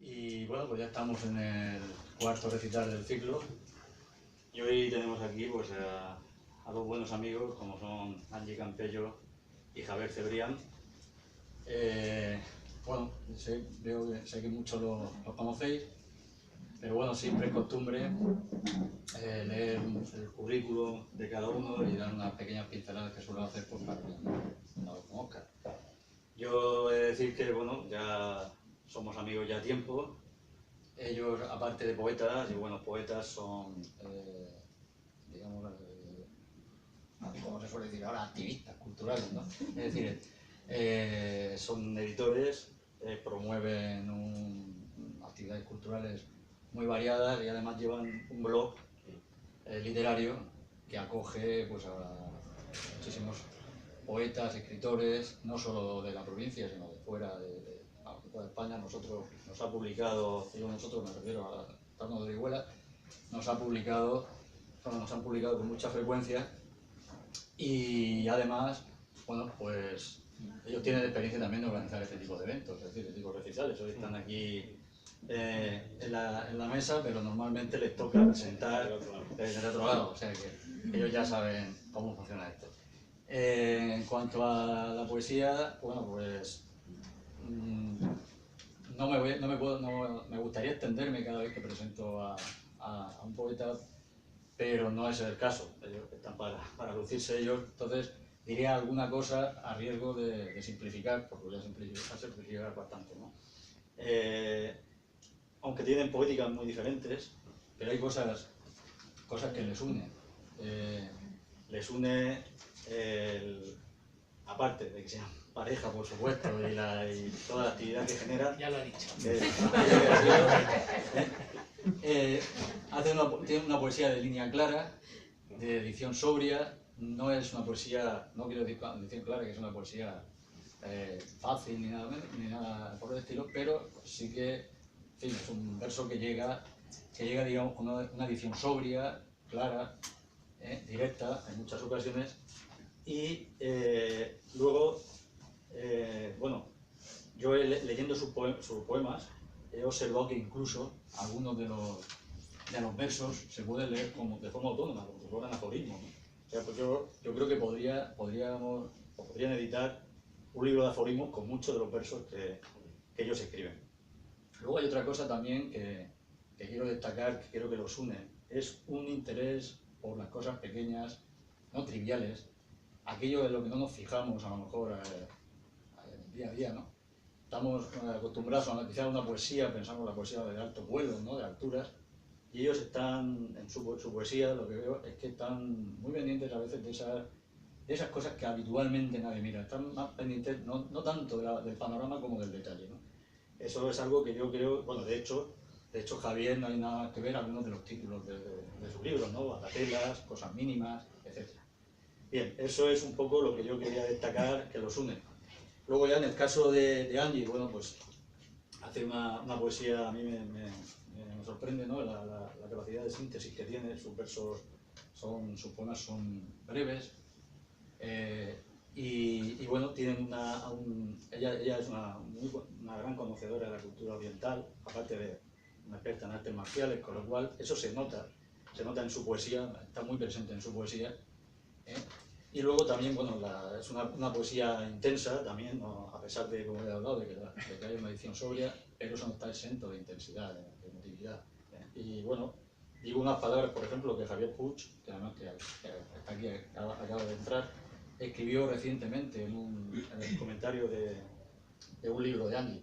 Y bueno, pues ya estamos en el cuarto recital del ciclo y hoy tenemos aquí pues a dos buenos amigos como son Angie Campello y Javier Cebrián. Bueno, sé que muchos los conocéis, pero bueno, siempre es costumbre leer el currículum de cada uno y dar unas pequeñas pinceladas que suelo hacer pues, para que no lo conozcan. Yo he de decir que bueno, ya somos amigos ya a tiempo. Ellos, aparte de poetas, y buenos poetas, son, digamos, como se suele decir ahora, activistas culturales, ¿no? Es decir, son editores, promueven actividades culturales muy variadas y además llevan un blog literario que acoge pues, a muchísimos poetas, escritores, no solo de la provincia, sino de fuera de España. Nosotros nos ha publicado, digo nosotros, me refiero a Tarno de Orihuela, nos han publicado con mucha frecuencia y además, bueno, pues ellos tienen experiencia también de organizar este tipo de eventos, es decir, este tipo de recitales. Hoy están aquí en la mesa, pero normalmente les toca presentar desde el otro lado, o sea que ellos ya saben cómo funciona esto. En cuanto a la poesía, bueno, pues no me gustaría extenderme cada vez que presento a un poeta, pero no es el caso. Ellos están para lucirse ellos, entonces diría alguna cosa a riesgo de simplificar, porque voy a simplificar bastante, ¿no? Aunque tienen poéticas muy diferentes, pero hay cosas que les unen. Les une aparte de que sean pareja, por supuesto, y toda la actividad que generan. Ya lo ha dicho. Tiene una poesía de línea clara, de edición sobria. No es una poesía, no quiero decir edición clara, que es una poesía fácil ni nada por el estilo, pero sí que, en fin, es un verso que llega digamos, con una edición sobria, clara, directa en muchas ocasiones. Y luego, bueno, yo leyendo sus poemas he observado que incluso algunos de los versos se pueden leer de forma autónoma, como si fueran aforismos, ¿no? O sea, pues yo creo que podrían editar un libro de aforismos con muchos de los versos que ellos escriben. Luego hay otra cosa también que quiero destacar, que creo que los une, es un interés por las cosas pequeñas, no triviales, aquello en lo que no nos fijamos a lo mejor día a día, ¿no? Estamos acostumbrados a analizar una poesía, pensamos en la poesía de alto vuelo, ¿no? De alturas, y ellos están, en su poesía, lo que veo es que están muy pendientes a veces de esas cosas que habitualmente nadie mira, están más pendientes no tanto del panorama como del detalle, ¿no? Eso es algo que yo creo, bueno, de hecho Javier no hay nada que ver algunos de los títulos de sus libros, ¿no? Bagatelas, cosas mínimas, etc. Bien, eso es un poco lo que yo quería destacar que los une. Luego ya en el caso de Angie, bueno, pues hace una poesía, a mí me sorprende, ¿no? La capacidad de síntesis que tiene. Sus poemas son breves y bueno, tienen ella es una gran conocedora de la cultura oriental, aparte de una experta en artes marciales, con lo cual eso se nota en su poesía, está muy presente en su poesía. Y luego también, bueno, es una poesía intensa también, ¿no? A pesar de, como he hablado, de que hay una edición sobria, pero eso no está exento de intensidad, de emotividad. Y bueno, digo unas palabras, por ejemplo, que Javier Puig, que además que está aquí, acaba de entrar, escribió recientemente en el comentario de un libro de Angie,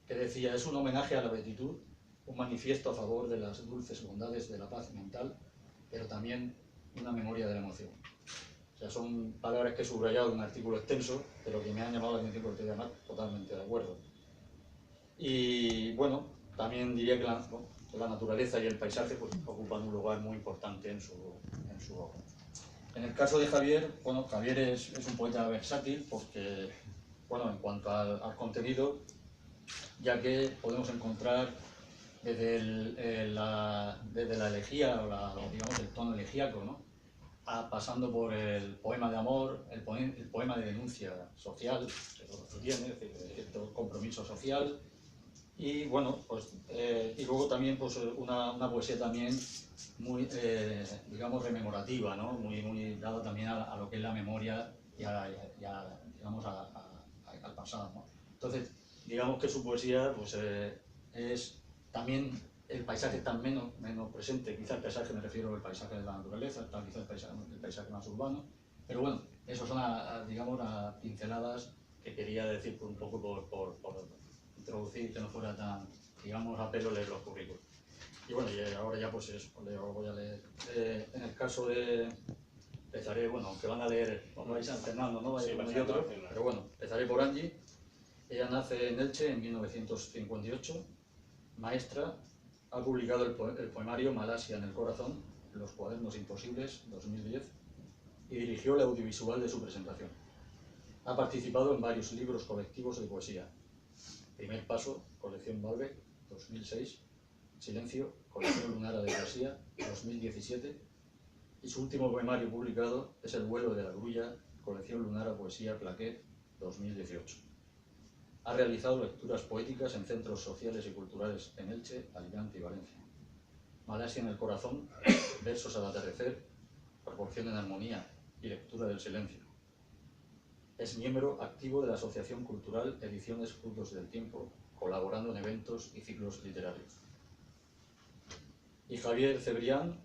que decía: es un homenaje a la beatitud, un manifiesto a favor de las dulces bondades de la paz mental, pero también una memoria de la emoción. O sea, son palabras que he subrayado en un artículo extenso, pero que me han llamado la atención porque estoy además totalmente de acuerdo. Y bueno, también diría que la naturaleza y el paisaje pues, ocupan un lugar muy importante en su obra. En el caso de Javier, bueno, Javier es un poeta versátil porque, bueno, en cuanto al contenido, ya que podemos encontrar desde la elegía o digamos el tono elegíaco, ¿no? Pasando por el poema de amor, el poema de denuncia social, que lo tiene, es decir, cierto compromiso social, Y bueno, pues, y luego también pues, una poesía también muy, digamos, rememorativa, ¿no? Muy dada también a lo que es la memoria y digamos, al pasado, ¿no? Entonces, digamos que su poesía pues, es también el paisaje está menos presente, quizá el paisaje, me refiero al paisaje de la naturaleza, está quizá el paisaje más urbano, pero bueno, eso son, digamos, las pinceladas que quería decir un poco por introducir, que no fuera tan, digamos, a pelo leer los currículos. Y bueno, y ahora ya pues eso, voy a leer. En el caso de, empezaré, bueno, aunque van a leer, vais alternando, ¿no? Sí, uno y otro, pero bueno, empezaré por Angie. Ella nace en Elche en 1958, maestra, ha publicado el poemario Malasia en el corazón, Los cuadernos imposibles, 2010, y dirigió el audiovisual de su presentación. Ha participado en varios libros colectivos de poesía. Primer paso, colección Malbec, 2006, Silencio, colección Lunara de poesía, 2017, y su último poemario publicado es El vuelo de la grulla, colección Lunara Poesía Plaquet, 2018. Ha realizado lecturas poéticas en centros sociales y culturales en Elche, Alicante y Valencia. Malasia en el corazón, versos al atardecer, proporción en armonía y lectura del silencio. Es miembro activo de la Asociación Cultural Ediciones Frutos del Tiempo, colaborando en eventos y ciclos literarios. Y Javier Cebrián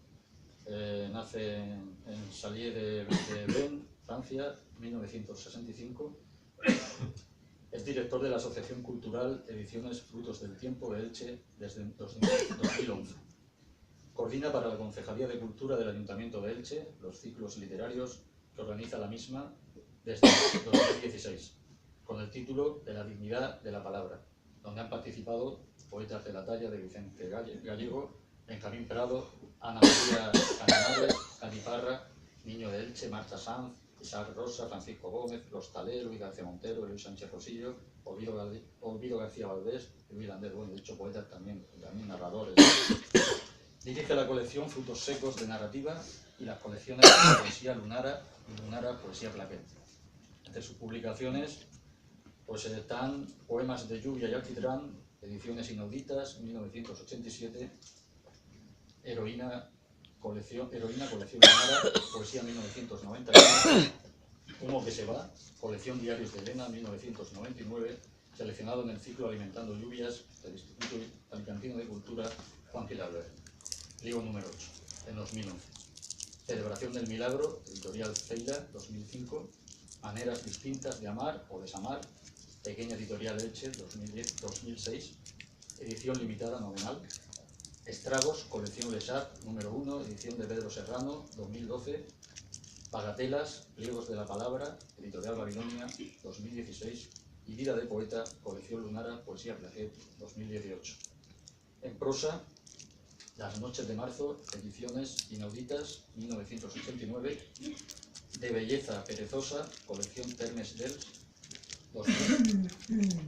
nace en Salier de Bren, Francia, 1965. Es director de la Asociación Cultural Ediciones Frutos del Tiempo de Elche desde 2011. Coordina para la Concejalía de Cultura del Ayuntamiento de Elche los ciclos literarios que organiza la misma desde 2016, con el título de La dignidad de la palabra, donde han participado poetas de la talla de Vicente Gallego, Benjamín Prado, Ana María Canamares, Caniparra, Niño de Elche, Marta Sanz, Isaac Rosa, Francisco Gómez, Los Talero, Luis García Montero, Luis Sánchez Rosillo, Olvido García Valdés y Luis Lander, bueno, de hecho poetas también narradores. Dirige la colección Frutos Secos de Narrativa y las colecciones de Poesía Lunara y Lunara Poesía Plaquet. Entre sus publicaciones pues están Poemas de Lluvia y Alquitrán, Ediciones Inauditas, 1987, Heroína, colección Lunara, Poesía 1991, Humo que se va, colección Diarios de Elena, 1999, seleccionado en el ciclo Alimentando Lluvias del Instituto Alicantino de Cultura Juan Pilar. Libro número 8, en 2011. Celebración del Milagro, editorial Ceila, 2005. Maneras distintas de amar o desamar, pequeña editorial Elche, 2006. Edición limitada novenal. Estragos, colección Lesat, número 1, edición de Pedro Serrano, 2012. Bagatelas, pliegos de la palabra, editorial Babilonia, 2016. Y Vida de poeta, colección Lunara, Poesía Plaquet, 2018. En prosa, Las noches de marzo, ediciones Inauditas, 1989. De belleza perezosa, colección Termes Dels, 2000.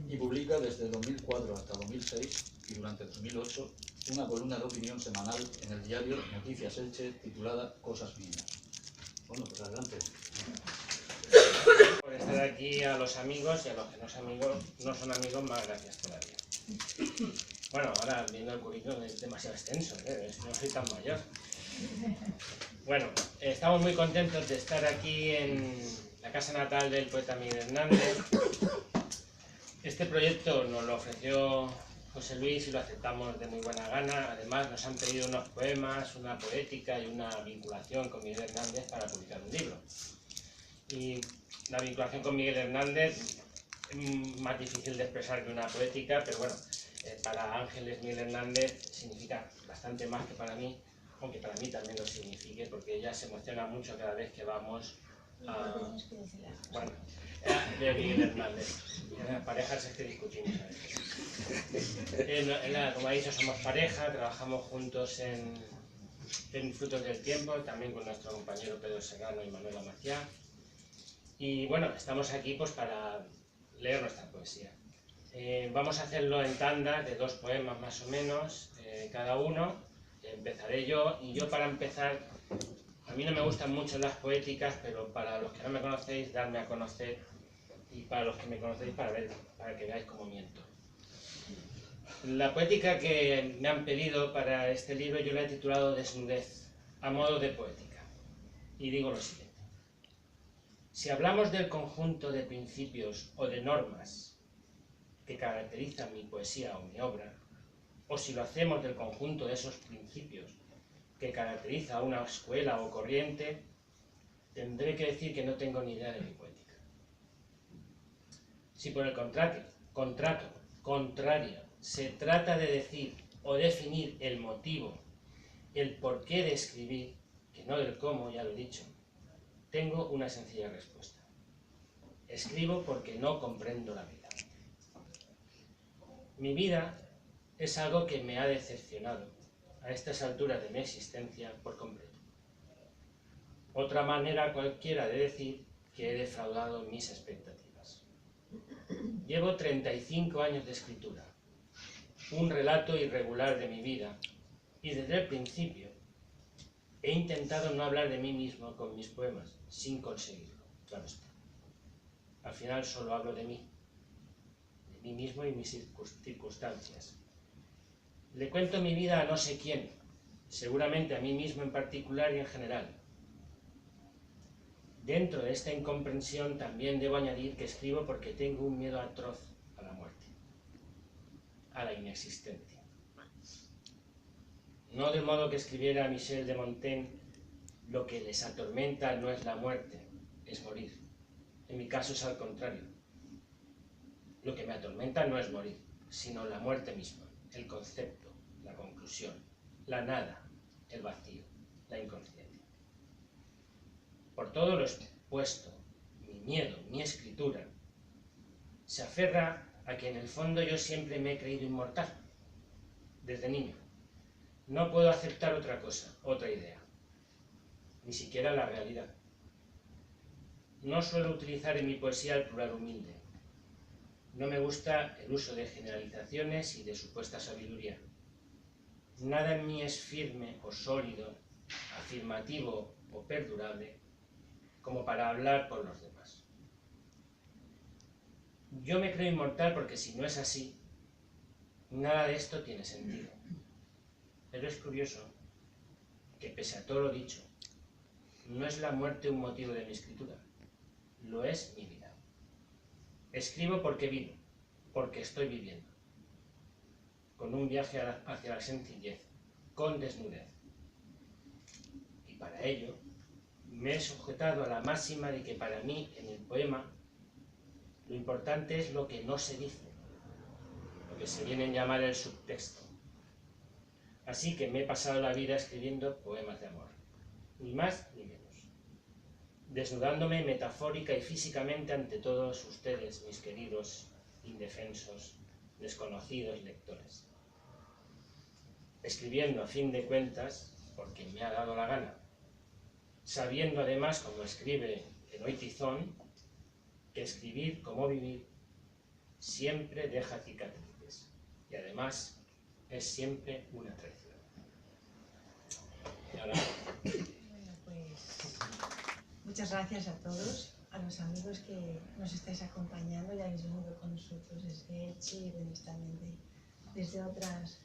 Y publica desde 2004 hasta 2006 y durante 2008 una columna de opinión semanal en el diario Noticias Elche titulada Cosas Mías. Bueno, pues adelante. Por estar aquí, a los amigos y a los que no son amigos, más gracias todavía. Bueno, ahora viendo el currículum es demasiado extenso, no soy tan mayor. Bueno, estamos muy contentos de estar aquí en la casa natal del poeta Miguel Hernández. Este proyecto nos lo ofreció José Luis y lo aceptamos de muy buena gana. Además nos han pedido unos poemas, una poética y una vinculación con Miguel Hernández para publicar un libro. Y la vinculación con Miguel Hernández es más difícil de expresar que una poética, pero bueno, para Ángeles Miguel Hernández significa bastante más que para mí, aunque para mí también lo signifique, porque ella se emociona mucho cada vez que vamos a... Bueno, de Miguel Hernández. En las parejas es que discutimos a veces. Como ha dicho, somos pareja, trabajamos juntos en Frutos del Tiempo, también con nuestro compañero Pedro Serrano y Manuela Maciá. Y bueno, estamos aquí pues para leer nuestra poesía. Vamos a hacerlo en tandas de 2 poemas más o menos, cada uno. Empezaré yo, y yo para empezar, a mí no me gustan mucho las poéticas, pero para los que no me conocéis, darme a conocer, y para los que me conocéis, para que veáis cómo miento. La poética que me han pedido para este libro yo la he titulado Desnudez, a modo de poética. Y digo lo siguiente. Si hablamos del conjunto de principios o de normas que caracterizan mi poesía o mi obra, o si lo hacemos del conjunto de esos principios que caracteriza una escuela o corriente, tendré que decir que no tengo ni idea de mi poética. Si por el contrario, se trata de decir o definir el motivo, el porqué de escribir, que no del cómo, ya lo he dicho, tengo una sencilla respuesta. Escribo porque no comprendo la vida. Mi vida es algo que me ha decepcionado a estas alturas de mi existencia por completo. Otra manera cualquiera de decir que he defraudado mis expectativas. Llevo 35 años de escritura, un relato irregular de mi vida, y desde el principio he intentado no hablar de mí mismo con mis poemas, sin conseguirlo, claro está. Al final solo hablo de mí mismo y mis circunstancias. Le cuento mi vida a no sé quién, seguramente a mí mismo en particular y en general. Dentro de esta incomprensión también debo añadir que escribo porque tengo un miedo atroz a la muerte, a la inexistencia. No de modo que escribiera Michel de Montaigne, lo que les atormenta no es la muerte, es morir. En mi caso es al contrario. Lo que me atormenta no es morir, sino la muerte misma, el concepto, la conclusión, la nada, el vacío, la inconsciencia. Por todo lo expuesto, mi miedo, mi escritura, se aferra a que en el fondo yo siempre me he creído inmortal, desde niño. No puedo aceptar otra cosa, otra idea, ni siquiera la realidad. No suelo utilizar en mi poesía el plural humilde. No me gusta el uso de generalizaciones y de supuesta sabiduría. Nada en mí es firme o sólido, afirmativo o perdurable, como para hablar por los demás. Yo me creo inmortal porque si no es así, nada de esto tiene sentido. Pero es curioso que pese a todo lo dicho, no es la muerte un motivo de mi escritura, lo es mi vida. Escribo porque vivo, porque estoy viviendo, con un viaje hacia la sencillez, con desnudez. Y para ello me he sujetado a la máxima de que para mí, en el poema, lo importante es lo que no se dice, lo que se viene a llamar el subtexto. Así que me he pasado la vida escribiendo poemas de amor, ni más ni menos, desnudándome metafórica y físicamente ante todos ustedes, mis queridos, indefensos, desconocidos lectores. Escribiendo a fin de cuentas, porque me ha dado la gana, sabiendo además, como escribe Eloy Tizón, que escribir como vivir siempre deja cicatrices y además es siempre una traición. Y ahora... Bueno, pues muchas gracias a todos, a los amigos que nos estáis acompañando y habéis venido con nosotros desde Elche y venís también desde otras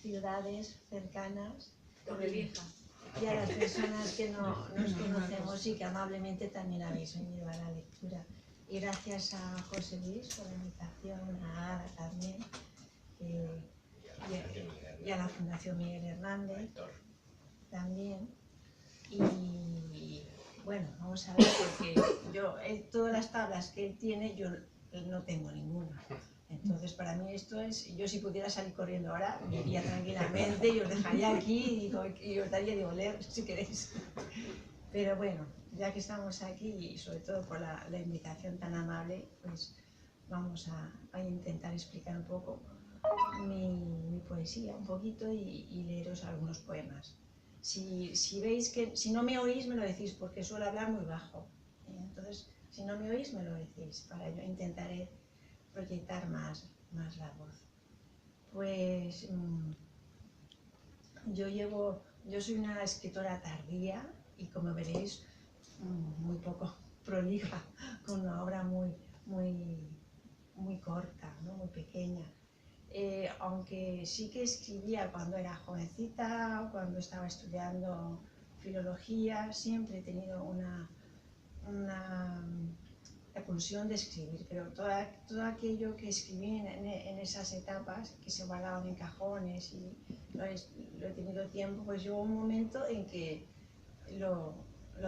ciudades cercanas. Torrevieja. Y a las personas que no nos conocemos y que amablemente también habéis venido a la lectura. Y gracias a José Luis por la invitación, a Ada también, y a la Fundación Miguel Hernández también. Y bueno, vamos a ver, porque yo, todas las tablas que él tiene, yo no tengo ninguna. Entonces, para mí esto es, yo si pudiera salir corriendo ahora, iría tranquilamente y os dejaría aquí y os daría de oler, si queréis. Pero bueno, ya que estamos aquí y sobre todo por la invitación tan amable, pues vamos a intentar explicar un poco mi poesía, un poquito, y leeros algunos poemas. Si veis que, si no me oís, me lo decís, porque suelo hablar muy bajo. Entonces, si no me oís, me lo decís, para yo intentaré proyectar más la voz. Pues yo soy una escritora tardía y, como veréis, muy poco prolija, con una obra muy corta, ¿no? Muy pequeña. aunque sí que escribía cuando era jovencita, cuando estaba estudiando filología, siempre he tenido la pulsión de escribir, pero todo aquello que escribí en esas etapas, que se guardaban en cajones y lo he tenido tiempo, pues llegó un momento en que lo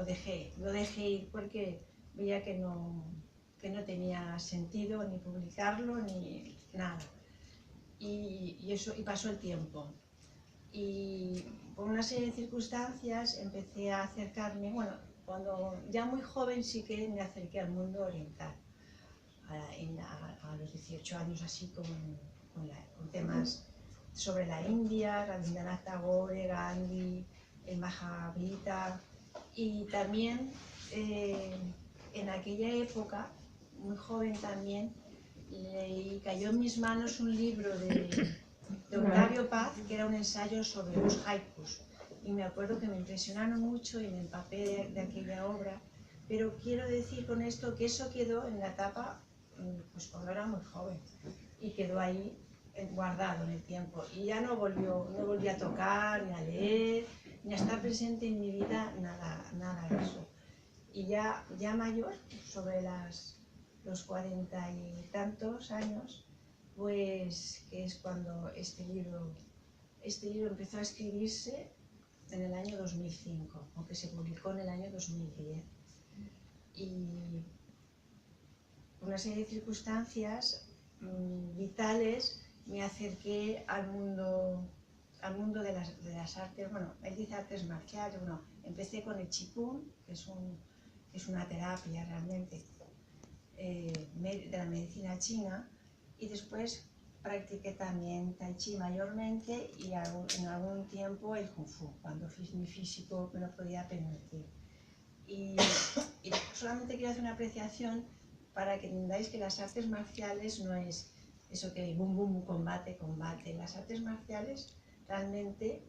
dejé ir porque veía que no tenía sentido ni publicarlo ni nada. Y pasó el tiempo. Y por una serie de circunstancias empecé a acercarme, bueno, cuando ya muy joven sí que me acerqué al mundo oriental, a los 18 años así con temas sobre la India, Rabindranath Tagore, Gandhi, el Mahabharata, y también en aquella época, muy joven también, cayó en mis manos un libro de Octavio Paz, que era un ensayo sobre los haikus. Y me acuerdo que me impresionaron mucho y me empapé de aquella obra. Pero quiero decir con esto que eso quedó en la etapa, pues cuando era muy joven. Y quedó ahí guardado en el tiempo. Y ya no volví a tocar, ni a leer, ni a estar presente en mi vida, nada de eso. Y ya mayor, sobre los 40 y tantos años, pues que es cuando este libro empezó a escribirse en el año 2005, aunque se publicó en el año 2010. Y por una serie de circunstancias vitales me acerqué al mundo de las artes. Bueno, él dice artes marciales. Bueno, empecé con el Qigong, que es una terapia realmente de la medicina china, y después practiqué también Tai Chi mayormente y en algún tiempo el Kung Fu, cuando mi físico me lo podía permitir. Y solamente quiero hacer una apreciación para que entendáis que las artes marciales no es eso que bum bum, combate. Las artes marciales realmente,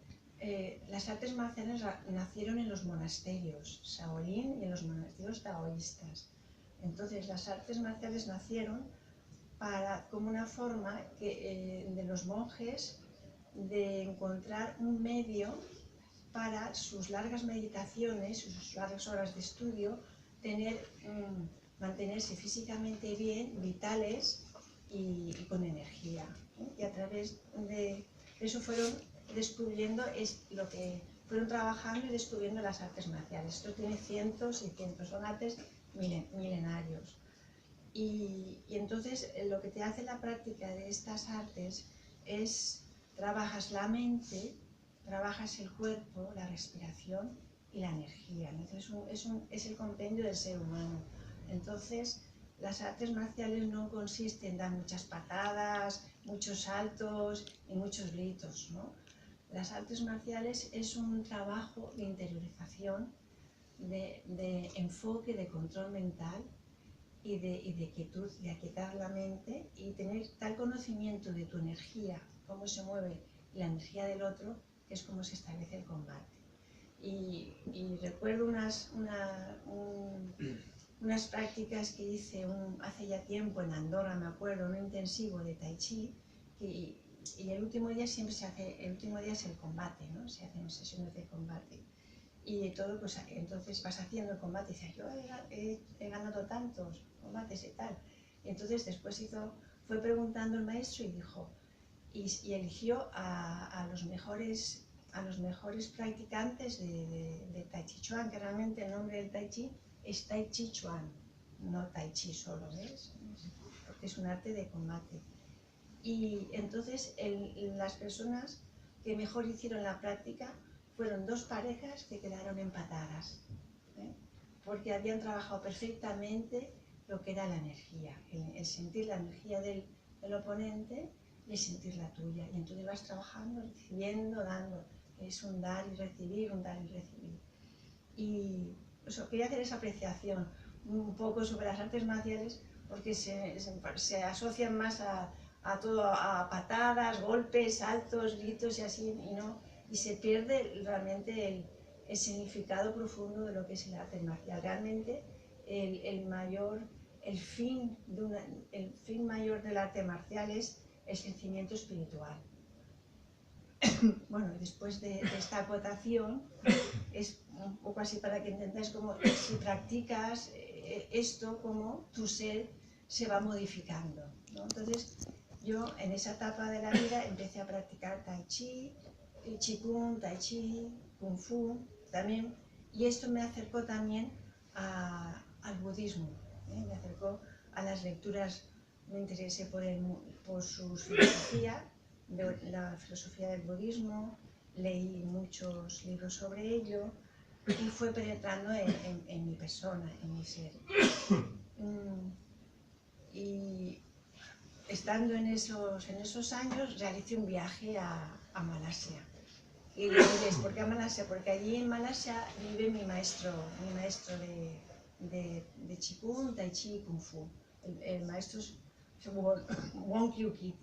nacieron en los monasterios Shaolin y en los monasterios taoístas. Entonces las artes marciales nacieron como una forma de los monjes de encontrar un medio para sus largas meditaciones, sus largas horas de estudio, mantenerse físicamente bien, vitales y con energía. Y a través de eso fueron descubriendo lo que fueron trabajando y descubriendo las artes marciales. Esto tiene cientos y cientos, son artes milenarios. Y entonces lo que te hace la práctica de estas artes es trabajas la mente, trabajas el cuerpo, la respiración y la energía. Entonces es el compendio del ser humano. Entonces las artes marciales no consisten en dar muchas patadas, muchos saltos y muchos gritos, ¿no? Las artes marciales es un trabajo de interiorización, de enfoque, de control mental y de quietud, de aquietar la mente y tener tal conocimiento de tu energía, cómo se mueve la energía del otro, que es como se establece el combate. Y recuerdo unas prácticas que hice hace ya tiempo en Andorra, me acuerdo, un intensivo de Tai Chi, y el último día siempre el último día es el combate, ¿no? Se hacen sesiones de combate. Y todo, pues entonces vas haciendo el combate y dices, yo he ganado tantos combates y tal. Y entonces después fue preguntando el maestro y dijo, y eligió a los mejores practicantes de Tai Chi Chuan, que realmente el nombre del Tai Chi es Tai Chi Chuan, no Tai Chi solo, ¿ves? Porque es un arte de combate. Y entonces las personas que mejor hicieron la práctica fueron dos parejas que quedaron empatadas, porque habían trabajado perfectamente lo que era la energía, el sentir la energía del oponente y el sentir la tuya. Y entonces vas trabajando, recibiendo, dando, es un dar y recibir, un dar y recibir. Y quería hacer esa apreciación un poco sobre las artes marciales, porque se asocian más a patadas, golpes, saltos, gritos y así, y se pierde realmente el significado profundo de lo que es el arte marcial. Realmente el fin mayor del arte marcial es el crecimiento espiritual. Bueno, después de esta acotación, es un poco así para que entendáis cómo si practicas esto, cómo tu ser se va modificando, ¿no? Entonces, yo en esa etapa de la vida empecé a practicar Tai Chi, Qigong, Tai Chi, Kung Fu también, y esto me acercó también al budismo, ¿eh? Me acercó a las lecturas, me interesé por su filosofía, la filosofía del budismo, leí muchos libros sobre ello y fue penetrando en mi persona, en mi ser. Y estando en esos años realicé un viaje a Malasia. Y diréis, ¿por qué a Malasia? Porque allí en Malasia vive mi maestro de Qigong, Tai Chi y Kung Fu. El maestro es Wong Kyu Kit.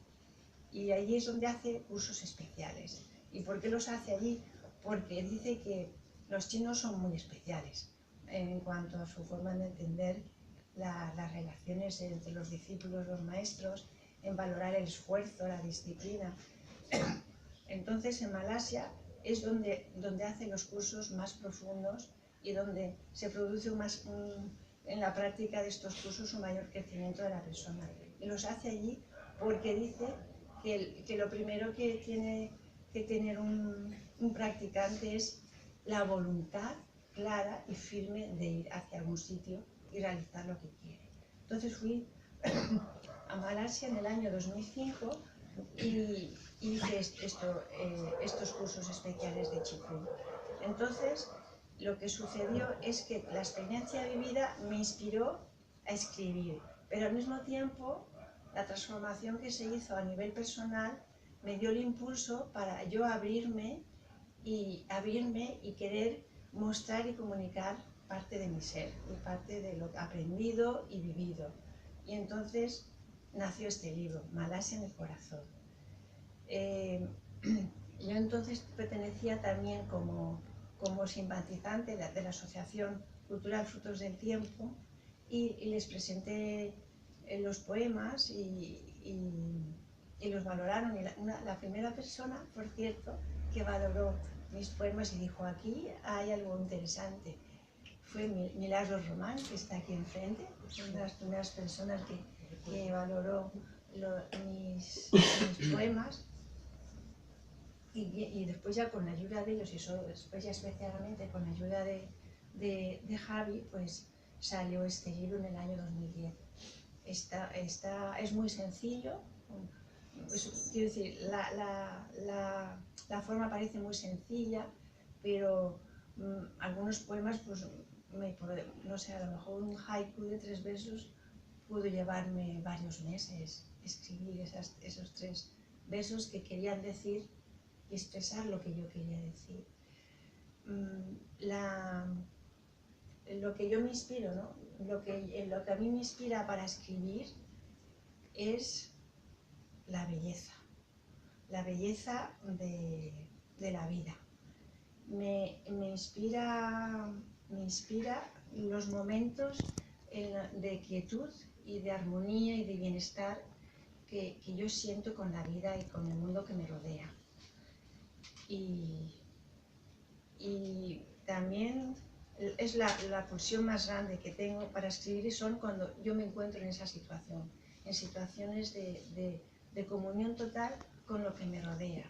Y allí es donde hace cursos especiales. ¿Y por qué los hace allí? Porque dice que los chinos son muy especiales en cuanto a su forma de entender las relaciones entre los discípulos, los maestros, en valorar el esfuerzo, la disciplina. Entonces en Malasia es donde hace los cursos más profundos y donde se produce en la práctica de estos cursos un mayor crecimiento de la persona. Y los hace allí porque dice que lo primero que tiene que tener un practicante es la voluntad clara y firme de ir hacia algún sitio y realizar lo que quiere. Entonces fui a Malasia en el año 2005 y hice estos cursos especiales de Qigong. Entonces, lo que sucedió es que la experiencia vivida me inspiró a escribir, pero al mismo tiempo la transformación que se hizo a nivel personal me dio el impulso para yo abrirme y querer mostrar y comunicar parte de mi ser y parte de lo aprendido y vivido. Y entonces nació este libro, Malasia en el corazón. Yo entonces pertenecía también como simpatizante de la Asociación Cultural Frutos del Tiempo y les presenté los poemas y los valoraron. Y la primera persona, por cierto, que valoró mis poemas y dijo, aquí hay algo interesante, fue Milagros Román, que está aquí enfrente, una de las primeras personas que valoró mis poemas. Y después ya con la ayuda de ellos, y después ya especialmente con la ayuda de Javi, pues salió este libro en el año 2010. Es muy sencillo, quiero decir, la forma parece muy sencilla, pero algunos poemas, pues, no sé, a lo mejor un haiku de 3 versos pudo llevarme varios meses escribir esos 3 versos que querían decir y expresar lo que yo quería decir. Lo que yo me inspiro, ¿no? Lo que a mí me inspira para escribir es la belleza de la vida. Me inspira los momentos de quietud y de armonía y de bienestar que yo siento con la vida y con el mundo que me rodea. Y también es la pulsión más grande que tengo para escribir son cuando yo me encuentro en esa situación, en situaciones de comunión total con lo que me rodea,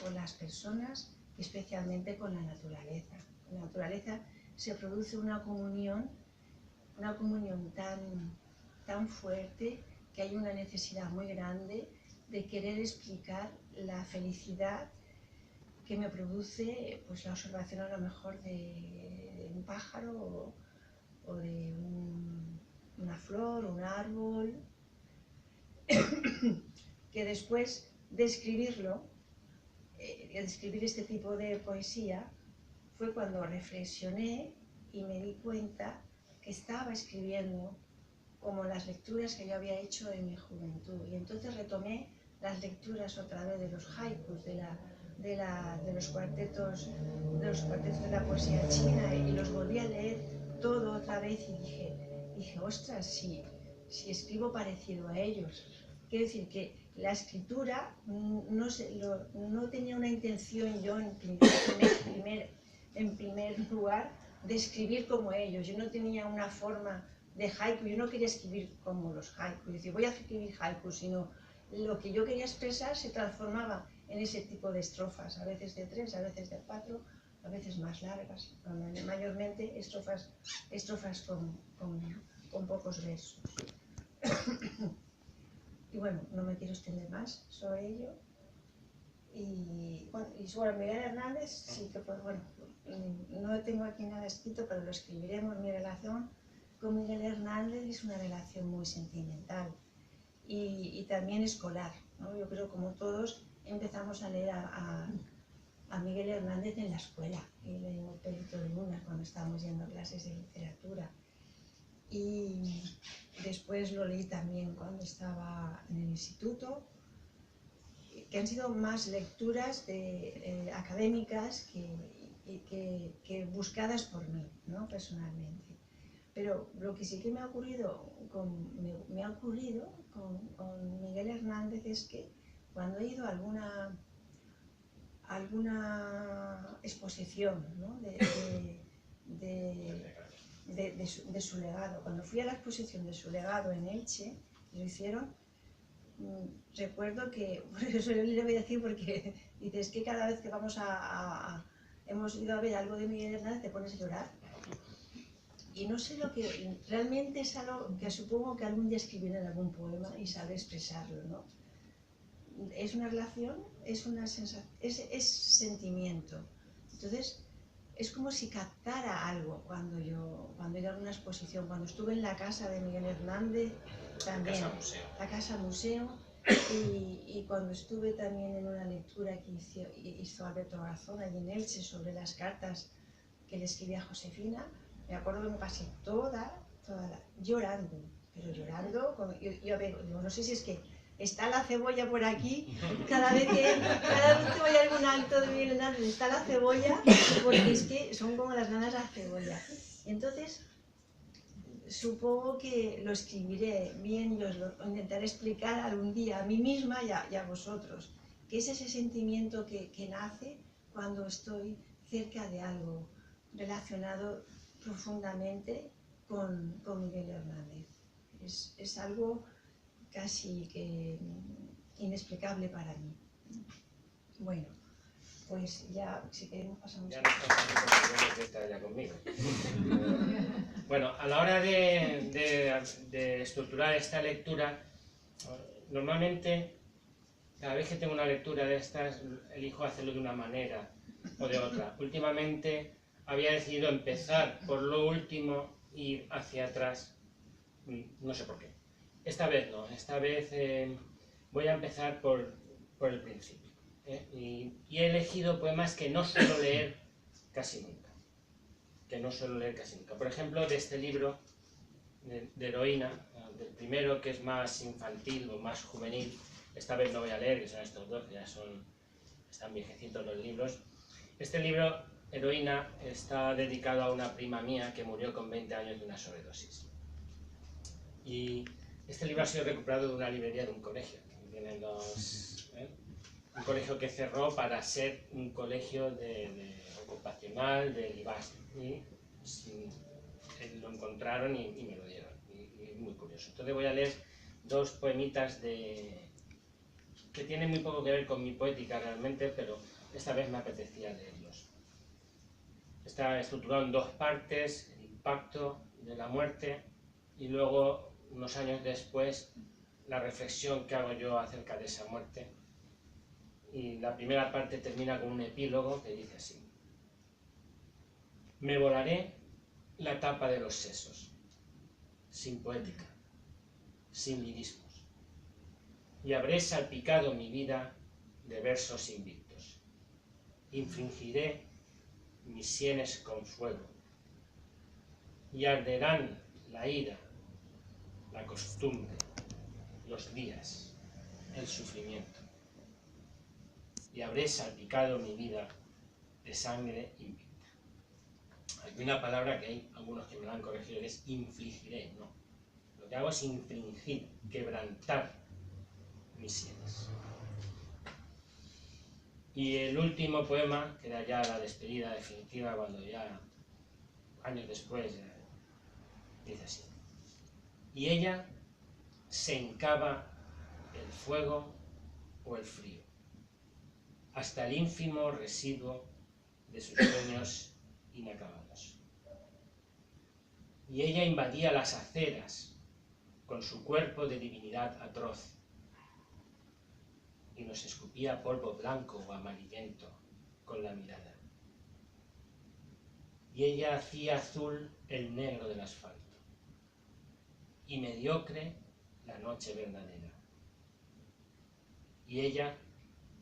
con las personas, especialmente con la naturaleza. Con la naturaleza se produce una comunión tan fuerte que hay una necesidad muy grande de querer explicar la felicidad que me produce, pues, la observación a lo mejor de un pájaro o de una flor, un árbol, que después de escribirlo, de escribir este tipo de poesía, fue cuando reflexioné y me di cuenta que estaba escribiendo como las lecturas que yo había hecho en mi juventud. Y entonces retomé las lecturas otra vez de los haikus, de los cuartetos de la poesía china, y los volví a leer todo otra vez y dije, ostras, si escribo parecido a ellos. Quiero decir que la escritura no tenía una intención yo en primer lugar de escribir como ellos. Yo no tenía una forma de haiku, yo no quería escribir como los haikus, decir, voy a escribir haiku, sino lo que yo quería expresar se transformaba en ese tipo de estrofas, a veces de 3, a veces de 4, a veces más largas, mayormente estrofas con pocos versos. Y bueno, no me quiero extender más sobre ello. Y sobre Miguel Hernández, sí que pues bueno, no tengo aquí nada escrito, pero lo escribiremos. Mi relación con Miguel Hernández es una relación muy sentimental y también escolar, ¿no? Yo creo como todos empezamos a leer a Miguel Hernández en la escuela, y leímos Perito de Luna cuando estábamos yendo a clases de literatura. Y después lo leí también cuando estaba en el instituto, que han sido más lecturas académicas que buscadas por mí, ¿no? Personalmente. Pero lo que sí que me ha ocurrido con Miguel Hernández es que cuando he ido a alguna exposición, ¿no? de su legado. Cuando fui a la exposición de su legado en Elche, lo hicieron, recuerdo que, por eso yo le voy a decir porque dices que cada vez que hemos ido a ver algo de Miguel Hernández te pones a llorar. Y no sé lo que, realmente es algo que supongo que algún día escribiré en algún poema y sabré expresarlo, ¿no? Es una relación, es una sensación, es sentimiento. Entonces, es como si captara algo cuando yo iba a una exposición, cuando estuve en la casa de Miguel Hernández, también, la casa museo, y cuando estuve también en una lectura que hizo Alberto Garzón allí en Elche sobre las cartas que le escribía a Josefina, me acuerdo que me pasé llorando, pero llorando, yo digo, no sé si es que está la cebolla por aquí, cada vez que voy a algún acto de Miguel Hernández está la cebolla, porque es que son como las ganas de la cebolla. Entonces, supongo que lo escribiré bien y os lo intentaré explicar algún día a mí misma y a vosotros, que es ese sentimiento que nace cuando estoy cerca de algo relacionado profundamente con Miguel Hernández. Es algo casi que inexplicable para mí. Bueno, pues ya, si queremos pasamos ya no estás que estar ya conmigo. Bueno, a la hora de estructurar esta lectura, normalmente cada vez que tengo una lectura de estas elijo hacerlo de una manera o de otra. Últimamente había decidido empezar por lo último e ir hacia atrás, no sé por qué. Esta vez no, esta vez voy a empezar por el principio. Y he elegido poemas que no suelo leer casi nunca. Por ejemplo, de este libro, de Heroína, del primero, que es más infantil o más juvenil, esta vez no voy a leer, que son estos dos, que ya están viejecitos los libros. Este libro, Heroína, está dedicado a una prima mía que murió con 20 años de una sobredosis. Y este libro ha sido recuperado de una librería de un colegio. Tienen un colegio que cerró para ser un colegio ocupacional de Libas. Y lo encontraron y me lo dieron. Y muy curioso. Entonces voy a leer dos poemitas que tienen muy poco que ver con mi poética realmente, pero esta vez me apetecía leerlos. Está estructurado en dos partes: el impacto de la muerte y luego, unos años después, la reflexión que hago yo acerca de esa muerte. Y la primera parte termina con un epílogo que dice así: me volaré la tapa de los sesos, sin poética, sin lirismos, y habré salpicado mi vida de versos invictos. Infringiré mis sienes con fuego, y arderán la ira, la costumbre, los días, el sufrimiento. Y habré salpicado mi vida de sangre invicta. Hay una palabra que hay algunos que me la han corregido, que es infligiré, no. Lo que hago es infringir, quebrantar mis sienes. Y el último poema, que era ya la despedida definitiva, cuando ya, años después, dice así. Y ella se hincaba el fuego o el frío, hasta el ínfimo residuo de sus sueños inacabados. Y ella invadía las aceras con su cuerpo de divinidad atroz, y nos escupía polvo blanco o amarillento con la mirada. Y ella hacía azul el negro del asfalto, y mediocre la noche verdadera. Y ella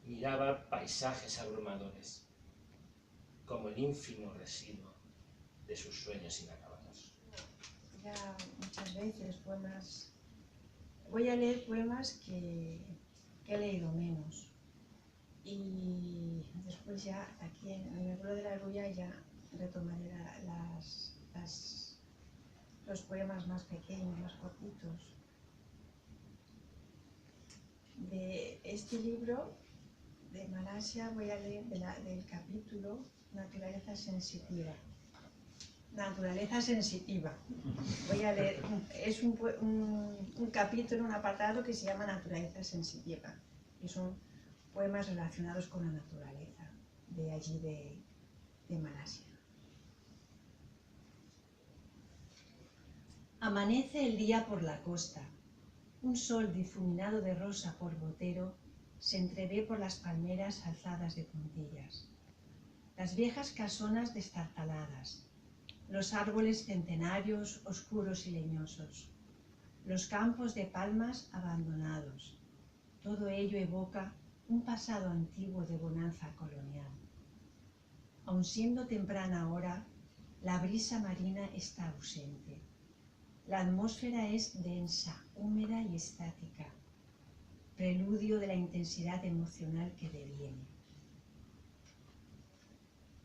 miraba paisajes abrumadores, como el ínfimo residuo de sus sueños inacabados. Ya muchas veces poemas... Voy a leer poemas que he leído menos. Y después ya aquí en el Pueblo de la Grulla ya retomaré los poemas más pequeños, más cortitos. De este libro de Malasia voy a leer del capítulo Naturaleza sensitiva. Naturaleza sensitiva. Voy a leer, es un capítulo, un apartado que se llama Naturaleza sensitiva. Y son poemas relacionados con la naturaleza, de allí de Malasia. Amanece el día por la costa. Un sol difuminado de rosa por botero se entrevé por las palmeras alzadas de puntillas. Las viejas casonas destartaladas, los árboles centenarios oscuros y leñosos, los campos de palmas abandonados. Todo ello evoca un pasado antiguo de bonanza colonial. Aun siendo temprana hora, la brisa marina está ausente. La atmósfera es densa, húmeda y estática, preludio de la intensidad emocional que deviene.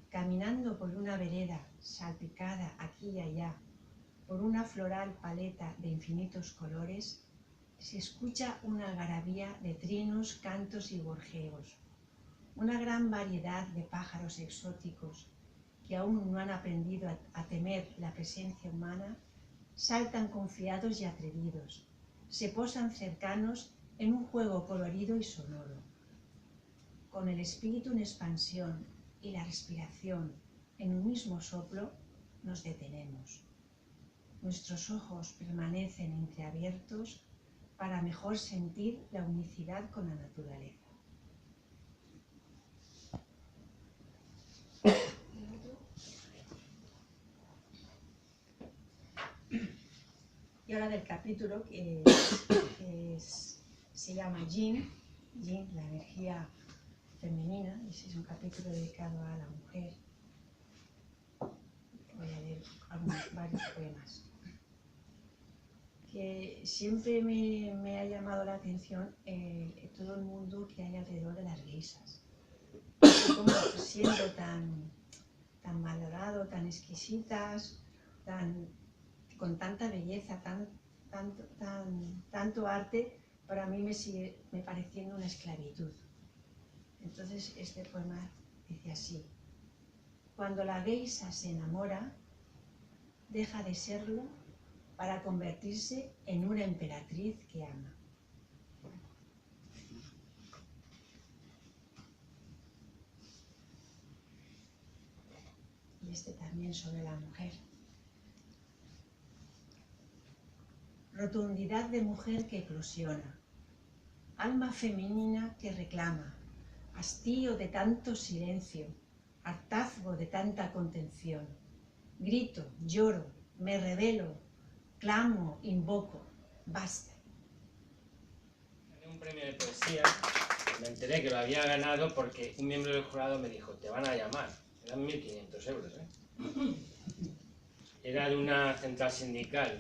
Caminando por una vereda salpicada aquí y allá por una floral paleta de infinitos colores, se escucha una algarabía de trinos, cantos y gorjeos, una gran variedad de pájaros exóticos que aún no han aprendido a temer la presencia humana, saltan confiados y atrevidos, se posan cercanos en un juego colorido y sonoro. Con el espíritu en expansión y la respiración en un mismo soplo, nos detenemos. Nuestros ojos permanecen entreabiertos para mejor sentir la unicidad con la naturaleza. Y ahora del capítulo se llama Yin, la energía femenina, y es un capítulo dedicado a la mujer. Voy a leer varios poemas. Que siempre me ha llamado la atención todo el mundo que hay alrededor de las geishas. Como siendo tan valorado, tan exquisitas, con tanta belleza, tanto arte, para mí me sigue pareciendo una esclavitud. Entonces este poema dice así: cuando la geisha se enamora, deja de serlo para convertirse en una emperatriz que ama. Y este también sobre la mujer. Rotundidad de mujer que eclosiona, alma femenina que reclama, hastío de tanto silencio, hartazgo de tanta contención. Grito, lloro, me rebelo, clamo, invoco, basta. Gané un premio de poesía, me enteré que lo había ganado porque un miembro del jurado me dijo, te van a llamar, eran 1.500 euros, Era de una central sindical,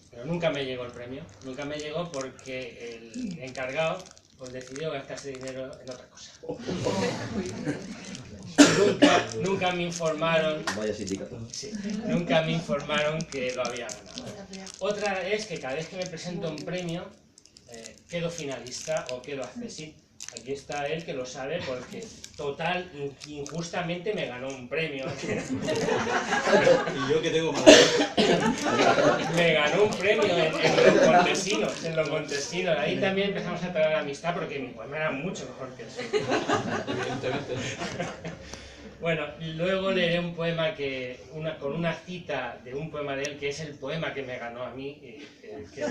pero nunca me llegó el premio, nunca me llegó porque el encargado pues decidió gastarse dinero en otra cosa. Nunca me informaron. Vaya sindicato. Sí, nunca me informaron que lo había ganado. Otra es que cada vez que me presento un premio, quedo finalista o quedo accesible. Aquí está él que lo sabe porque total, injustamente me ganó un premio. Y yo que tengo mala suerte. Me ganó un premio en los Montesinos. Ahí también empezamos a traer amistad porque mi poema era mucho mejor que el suyo. Evidentemente. Bueno, luego leeré un poema con una cita de un poema de él, que es el poema que me ganó a mí, que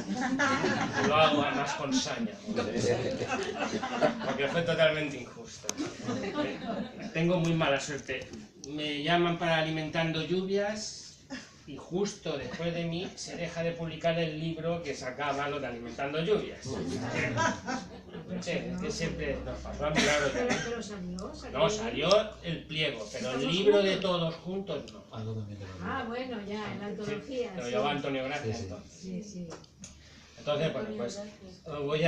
lo hago además con saña, porque fue totalmente injusto. Tengo muy mala suerte. Me llaman para Alimentando Lluvias y justo después de mí se deja de publicar el libro que sacaba lo de Alimentando Lluvias. Es que siempre nos pasó a mirar. Pero salió. No, salió el pliego, pero el libro de todos juntos no. Ah, bueno, ya, en la antología. Lo llevó Antonio Gracia entonces. Sí. Entonces, bueno, pues os voy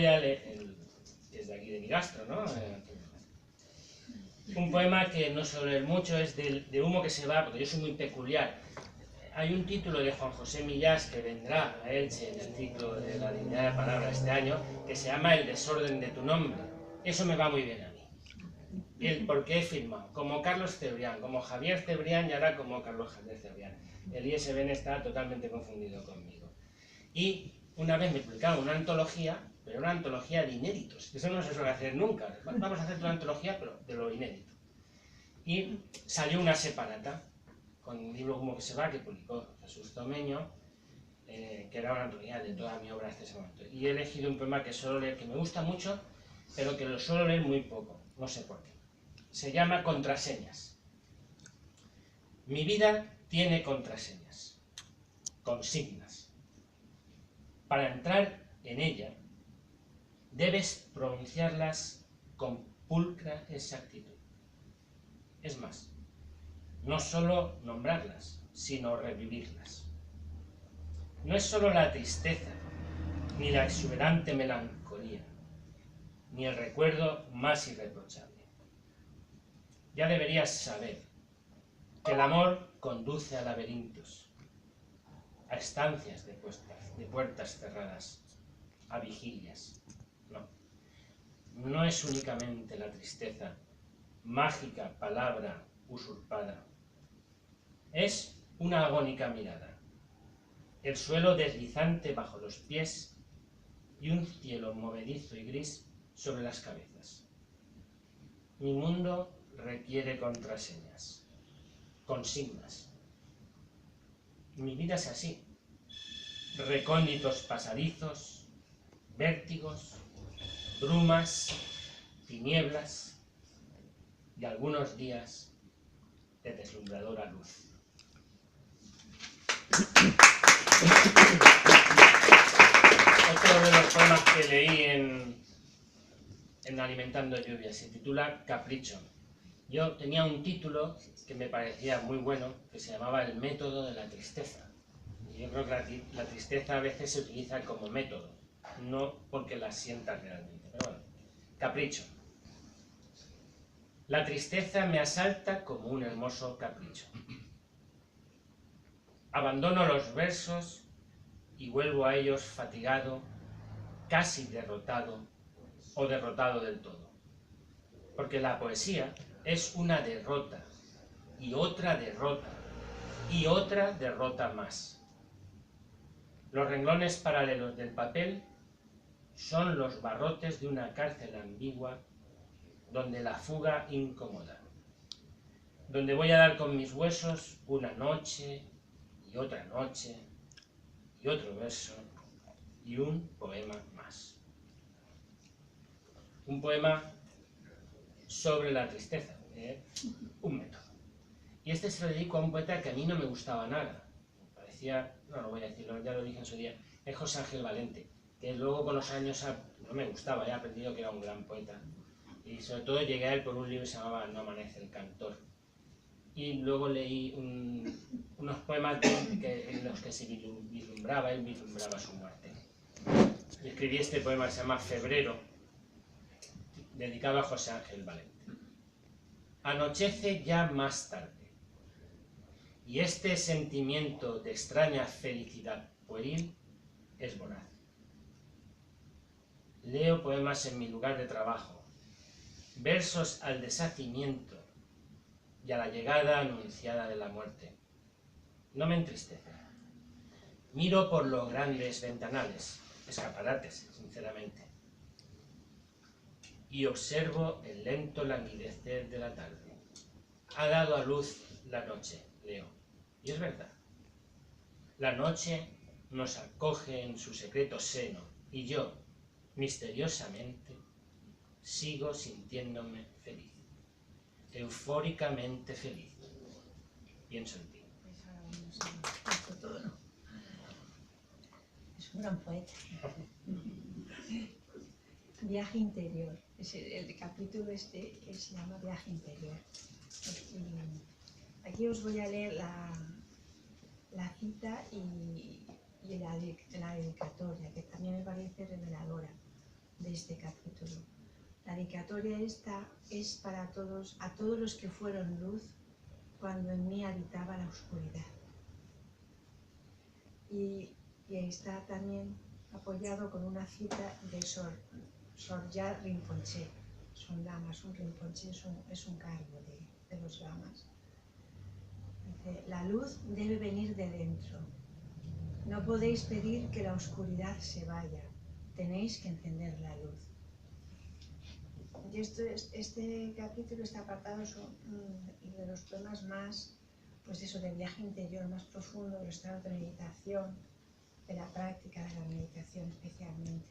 a leer desde aquí de mi gastro, ¿no? Un poema que no suelo leer mucho, es de Humo que se va, porque yo soy muy peculiar. Hay un título de Juan José Millás que vendrá a Elche en el ciclo de la Dignidad de la Palabra este año, que se llama El desorden de tu nombre. Eso me va muy bien a mí. ¿Y por qué he firmado? Como Carlos Cebrián, como Javier Cebrián y ahora como Carlos Javier Cebrián. El ISBN está totalmente confundido conmigo. Y una vez me publicaron una antología, pero una antología de inéditos. Eso no se suele hacer nunca. Vamos a hacer una antología, pero de lo inédito. Y salió una separata con un libro Humo que se va, que publicó Jesús Tomeño, que era una antología de toda mi obra hasta ese momento. Y he elegido un poema que suelo leer, que me gusta mucho, pero que lo suelo leer muy poco, no sé por qué. Se llama Contraseñas. Mi vida tiene contraseñas, consignas. Para entrar en ella, debes pronunciarlas con pulcra exactitud. Es más, no solo nombrarlas, sino revivirlas. No es solo la tristeza, ni la exuberante melancolía, ni el recuerdo más irreprochable. Ya deberías saber que el amor conduce a laberintos, a estancias de puertas cerradas, a vigilias. No es únicamente la tristeza, mágica palabra usurpada. Es una agónica mirada, el suelo deslizante bajo los pies y un cielo movedizo y gris sobre las cabezas. Mi mundo requiere contraseñas, consignas. Mi vida es así. Recónditos pasadizos, vértigos, brumas, tinieblas y algunos días de deslumbradora luz. Otro de los poemas que leí en Alimentando Lluvias se titula Capricho. Yo tenía un título que me parecía muy bueno, que se llamaba El método de la tristeza. Y yo creo que la tristeza a veces se utiliza como método, no porque la sientas realmente. Pero bueno, Capricho. La tristeza me asalta como un hermoso capricho. Abandono los versos y vuelvo a ellos fatigado, casi derrotado o derrotado del todo. Porque la poesía es una derrota y otra derrota y otra derrota más. Los renglones paralelos del papel son los barrotes de una cárcel ambigua donde la fuga incomoda, donde voy a dar con mis huesos una noche y otra noche y otro verso y un poema más. Un poema sobre la tristeza, un método. Y este se lo dedico a un poeta que a mí no me gustaba nada. Parecía, no lo voy a decir, ya lo dije en su día, es José Ángel Valente, que luego con los años no me gustaba, he aprendido que era un gran poeta. Y sobre todo llegué a él por un libro que se llamaba No amanece el cantor. Y luego leí unos poemas en los que se vislumbraba, él vislumbraba su muerte. Y escribí este poema que se llama Febrero, dedicado a José Ángel Valente. Anochece ya más tarde, y este sentimiento de extraña felicidad pueril es voraz. Leo poemas en mi lugar de trabajo, versos al deshacimiento y a la llegada anunciada de la muerte. No me entristece. Miro por los grandes ventanales, escaparates, sinceramente, y observo el lento languidecer de la tarde. Ha dado a luz la noche, Leo, y es verdad. La noche nos acoge en su secreto seno, y yo, misteriosamente, sigo sintiéndome feliz, eufóricamente feliz. Pienso en ti. Pues ahora vamos a esto todo, ¿no? Es un gran poeta. Viaje interior. Es el capítulo este que se llama Viaje interior. Y aquí os voy a leer la cita y la dedicatoria, que también me parece reveladora de este capítulo. La dedicatoria esta es para todos, a todos los que fueron luz cuando en mí habitaba la oscuridad. Y está también apoyado con una cita de Sorya Rinpoche. Son lamas, un Rinpoche es un cargo de los lamas. Dice, la luz debe venir de dentro. No podéis pedir que la oscuridad se vaya, tenéis que encender la luz. Y este capítulo, este apartado, son de los poemas más, pues eso, de viaje interior más profundo, de los estados de meditación, de la práctica de la meditación especialmente.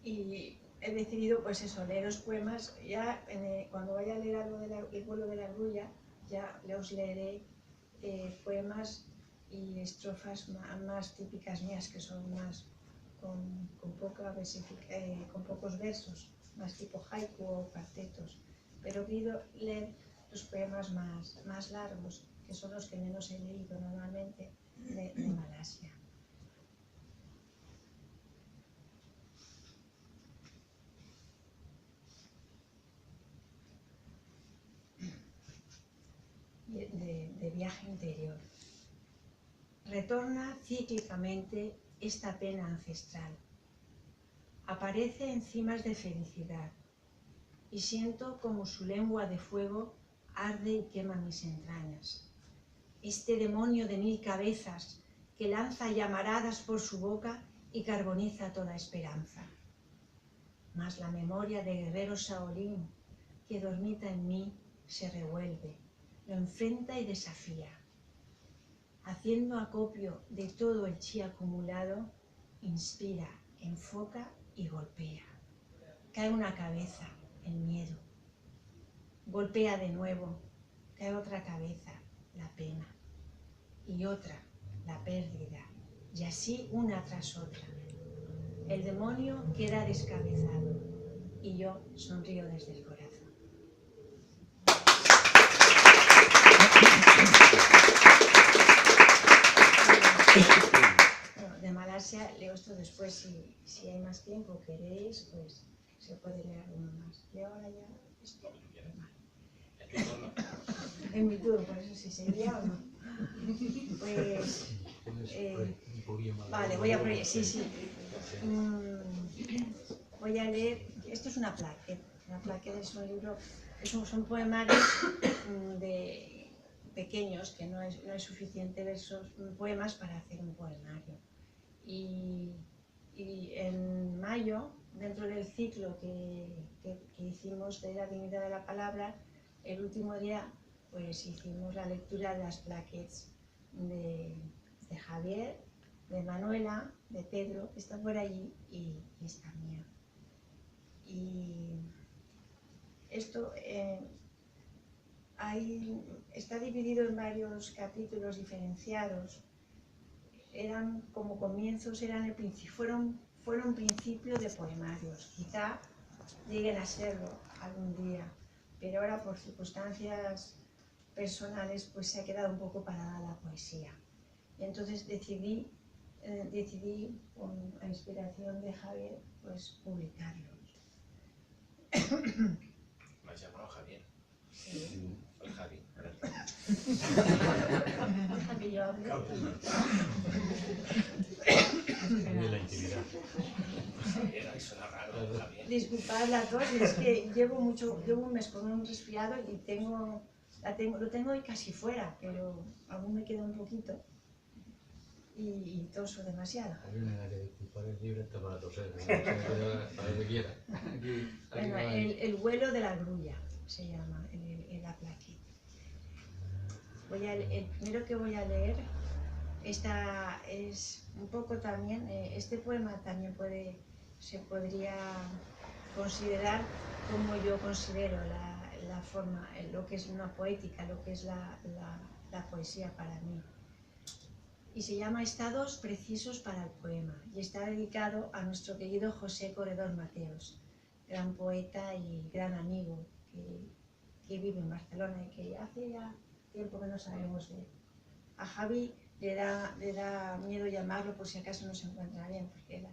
Y he decidido, pues eso, leer los poemas. Ya cuando vaya a leer algo del vuelo de la grulla, ya os leeré poemas y estrofas más típicas mías, que son más con pocos versos, más tipo haiku o cuartetos. Pero he querido leer los poemas más largos, que son los que menos he leído normalmente, de Malasia. De viaje interior. Retorna cíclicamente esta pena ancestral. Aparece en cimas de felicidad y siento como su lengua de fuego arde y quema mis entrañas. Este demonio de 1000 cabezas que lanza llamaradas por su boca y carboniza toda esperanza. Mas la memoria de guerrero Shaolin que dormita en mí se revuelve, lo enfrenta y desafía. Haciendo acopio de todo el chi acumulado, inspira, enfoca y golpea. Cae una cabeza, el miedo. Golpea de nuevo, cae otra cabeza, la pena. Y otra, la pérdida. Y así una tras otra. El demonio queda descabezado y yo sonrío desde el corazón. Bueno, de Malasia leo esto después, si hay más tiempo, queréis, pues se puede leer alguno más. Leo ahora ya esto. En mi turno, por eso si sería o no. Pues vale, voy a proyectar, sí. Voy a leer, esto es una plaqueta. Una plaqueta es un libro, son poemarios de pequeños, que no es suficiente versos, poemas para hacer un poemario. Y en mayo, dentro del ciclo que hicimos de la dignidad de la palabra, el último día pues hicimos la lectura de las plaquetas de Javier, de Manuela, de Pedro, que está por allí, y esta mía. Y esto está dividido en varios capítulos diferenciados. Eran como comienzos, fueron un principio de poemarios. Quizá lleguen a serlo algún día, pero ahora por circunstancias personales pues se ha quedado un poco parada la poesía. Y entonces decidí con la inspiración de Javier, pues publicarlos. ¿Me has llamado Javier? Sí. Soy Javi. Deja que yo hable. De la intimidad. Javier, suena raro, Javier. Disculpad la tos, es que llevo un mes con un resfriado y lo tengo hoy casi fuera, pero aún me queda un poquito y toso demasiado. Hay una que disculpar es libre hasta para toser, para lo que quiera. Bueno, el vuelo de la grulla se llama, el aplaque. El primero que voy a leer, esta es un poco también, este poema también se podría considerar como yo considero la forma, lo que es una poética, lo que es la poesía para mí. Y se llama Estados precisos para el poema y está dedicado a nuestro querido José Corredor Mateos, gran poeta y gran amigo que vive en Barcelona y que hace ya tiempo que no sabemos de él. A Javi le da miedo llamarlo por si acaso no se encuentra bien, porque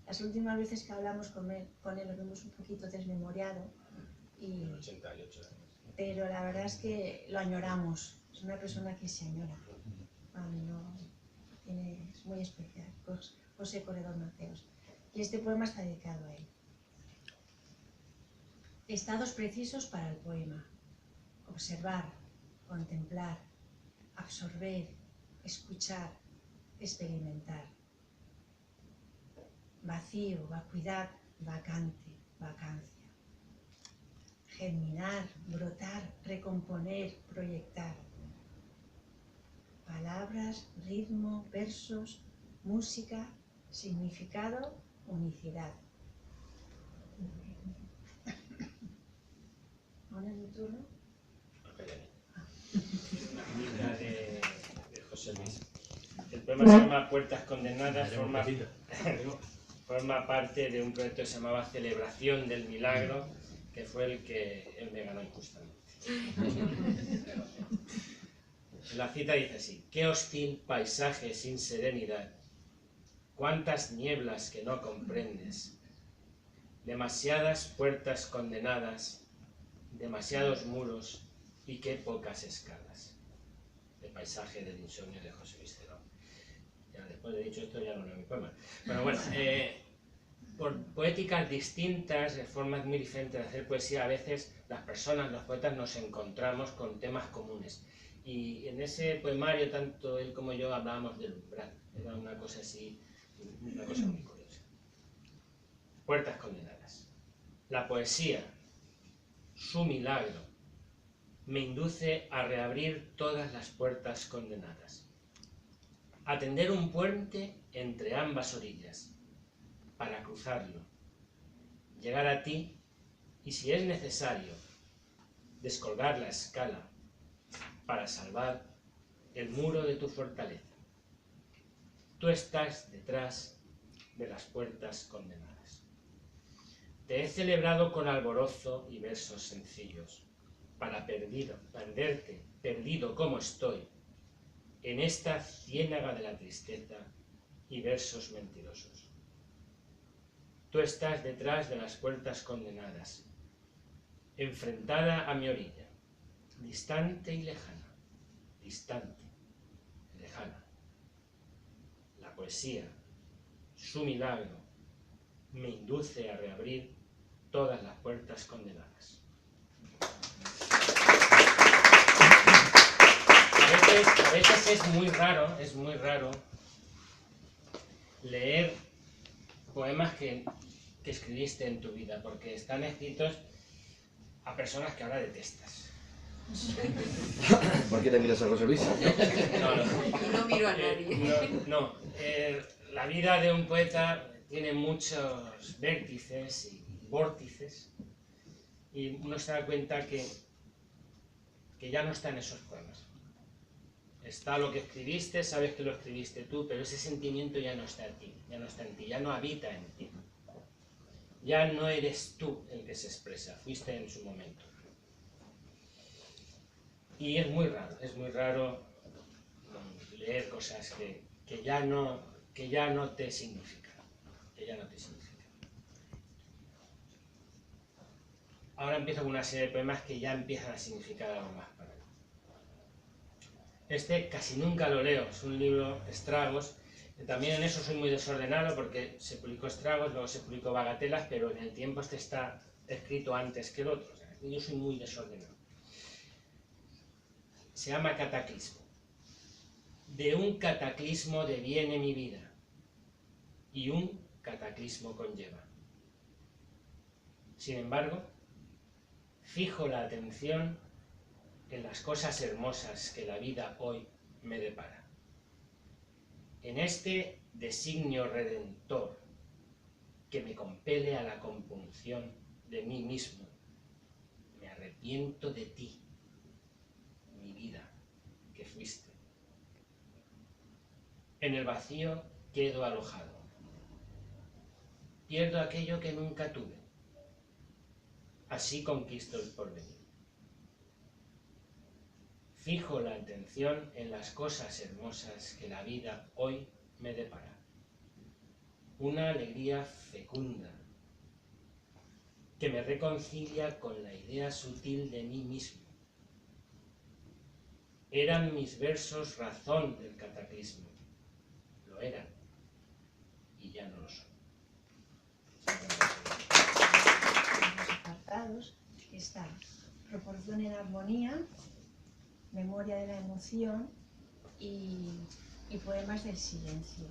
las últimas veces que hablamos con él lo vemos un poquito desmemoriado, En 88 años. pero la verdad es que lo añoramos, es una persona que se añora, es muy especial, José Corredor Mateos, y este poema está dedicado a él. Estados precisos para el poema: observar, contemplar, absorber, escuchar, experimentar. Vacío, vacuidad, vacante, vacancia. Germinar, brotar, recomponer, proyectar. Palabras, ritmo, versos, música, significado, unicidad. ¿Ahora es mi turno? La de José Luis. El poema se llama Puertas Condenadas, forma parte de un proyecto que se llamaba Celebración del Milagro, que fue el que él me ganó injustamente. La cita dice así: qué hostil paisaje sin serenidad, cuántas nieblas que no comprendes, demasiadas puertas condenadas, demasiados muros y qué pocas escalas. El paisaje del insomnio de José Luis Cerón. Ya después de dicho esto ya no leo mi poema. Pero bueno, por poéticas distintas, de formas muy diferentes de hacer poesía, a veces las personas, los poetas, nos encontramos con temas comunes. Y en ese poemario, tanto él como yo hablábamos del umbral. Era una cosa así, una cosa muy curiosa. Puertas condenadas. La poesía, su milagro, me induce a reabrir todas las puertas condenadas. A tender un puente entre ambas orillas, para cruzarlo, llegar a ti y, si es necesario, descolgar la escala para salvar el muro de tu fortaleza. Tú estás detrás de las puertas condenadas. Te he celebrado con alborozo y versos sencillos, para perderte, perdido como estoy, en esta ciénaga de la tristeza y versos mentirosos. Tú estás detrás de las puertas condenadas, enfrentada a mi orilla, distante y lejana, distante, lejana. La poesía, su milagro, me induce a reabrir todas las puertas condenadas. A veces es muy raro leer poemas que escribiste en tu vida, porque están escritos a personas que ahora detestas. ¿Por qué te miras a José Luis? No miro a nadie. La vida de un poeta tiene muchos vértices y vórtices, y uno se da cuenta que ya no está en esos poemas. Está lo que escribiste, sabes que lo escribiste tú, pero ese sentimiento ya no está en ti, ya no habita en ti. Ya no eres tú el que se expresa, fuiste en su momento. Y es muy raro leer cosas que ya no te significan, Ahora empiezo con una serie de poemas que ya empiezan a significar algo más para mí. Este casi nunca lo leo, es un libro, Estragos, También en eso soy muy desordenado porque se publicó Estragos, luego se publicó Bagatelas, pero en el tiempo este está escrito antes que el otro. O sea, yo soy muy desordenado. Se llama Cataclismo. De un cataclismo deviene mi vida y un cataclismo conlleva. Sin embargo, fijo la atención en las cosas hermosas que la vida hoy me depara. En este designio redentor que me compele a la compunción de mí mismo, me arrepiento de ti, mi vida, que fuiste. En el vacío quedo alojado. Pierdo aquello que nunca tuve. Así conquisto el porvenir. Fijo la atención en las cosas hermosas que la vida hoy me depara. Una alegría fecunda que me reconcilia con la idea sutil de mí mismo. Eran mis versos razón del cataclismo. Lo eran y ya no lo son. Los apartados están Proporción en armonía, Memoria de la emoción y Poemas del silencio.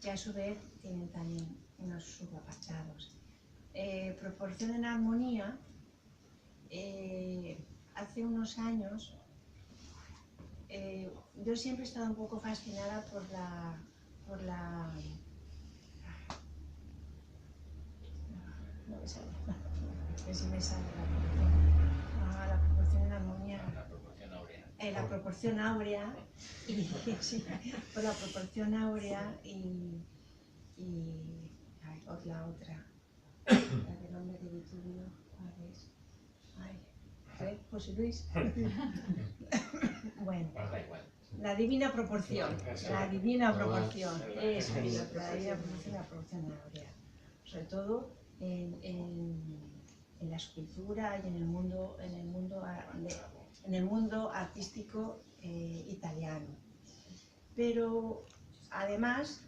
Y a su vez tienen también unos subapartados. Proporción en armonía, hace unos años yo siempre he estado un poco fascinada por la no me sale, a ver si me sale la proporción en armonía. La proporción áurea. La proporción áurea y sí, por la proporción áurea y a ver, la otra, la del nombre de Vittorio, ¿cuál es? Ay, José Luis. Bueno, Da igual. la divina proporción, la divina proporción, eso es, la divina proporción, la proporción áurea, sobre todo en la escultura y en el mundo artístico italiano. Pero además,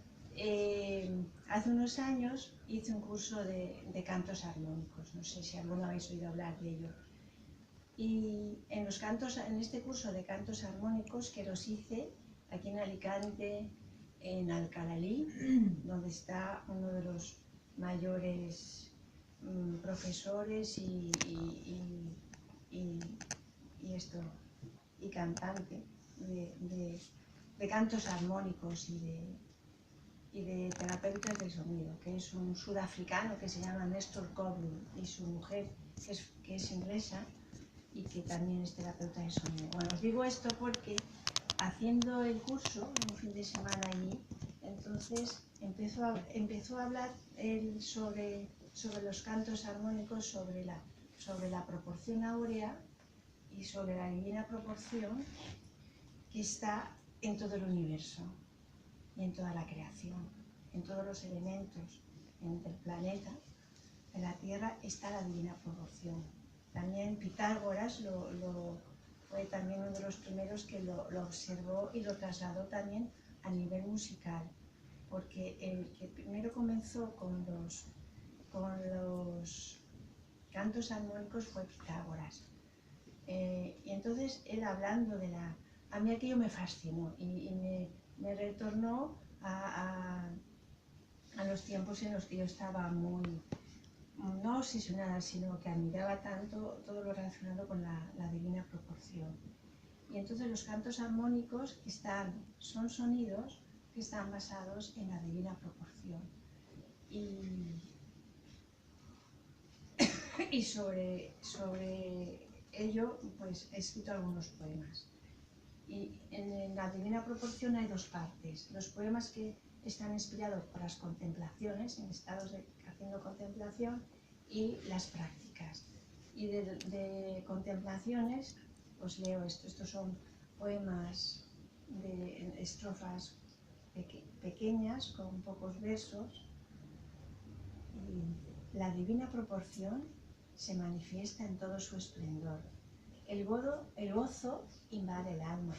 hace unos años hice un curso de cantos armónicos, no sé si alguno habéis oído hablar de ello. Y en este curso de cantos armónicos que los hice aquí en Alicante, en Alcalalí, donde está uno de los mayores profesores y cantante de cantos armónicos y de terapeutas del sonido, que es un sudafricano que se llama Nestor Coburn y su mujer, que es inglesa y que también es terapeuta de sonido. Bueno, os digo esto porque haciendo el curso, un fin de semana allí, entonces empezó a hablar él sobre los cantos armónicos, sobre la proporción áurea y sobre la divina proporción que está en todo el universo y en toda la creación, en todos los elementos, en el planeta, en la Tierra está la divina proporción. También Pitágoras fue también uno de los primeros que lo observó y lo trasladó también a nivel musical, porque el que primero comenzó con los cantos armónicos fue Pitágoras. Y entonces él hablando a mí aquello me fascinó y me retornó a los tiempos en los que yo estaba muy, no obsesionada, sino que admiraba tanto todo lo relacionado con la divina proporción. Y entonces los cantos armónicos son sonidos que están basados en la divina proporción. Y sobre ello pues he escrito algunos poemas. Y en la divina proporción hay dos partes: los poemas que están inspirados por las contemplaciones, en estados haciendo contemplación, y las prácticas. Y de contemplaciones os leo esto. Estos son poemas de estrofas pequeñas con pocos versos. Y la divina proporción se manifiesta en todo su esplendor. El gozo invade el alma.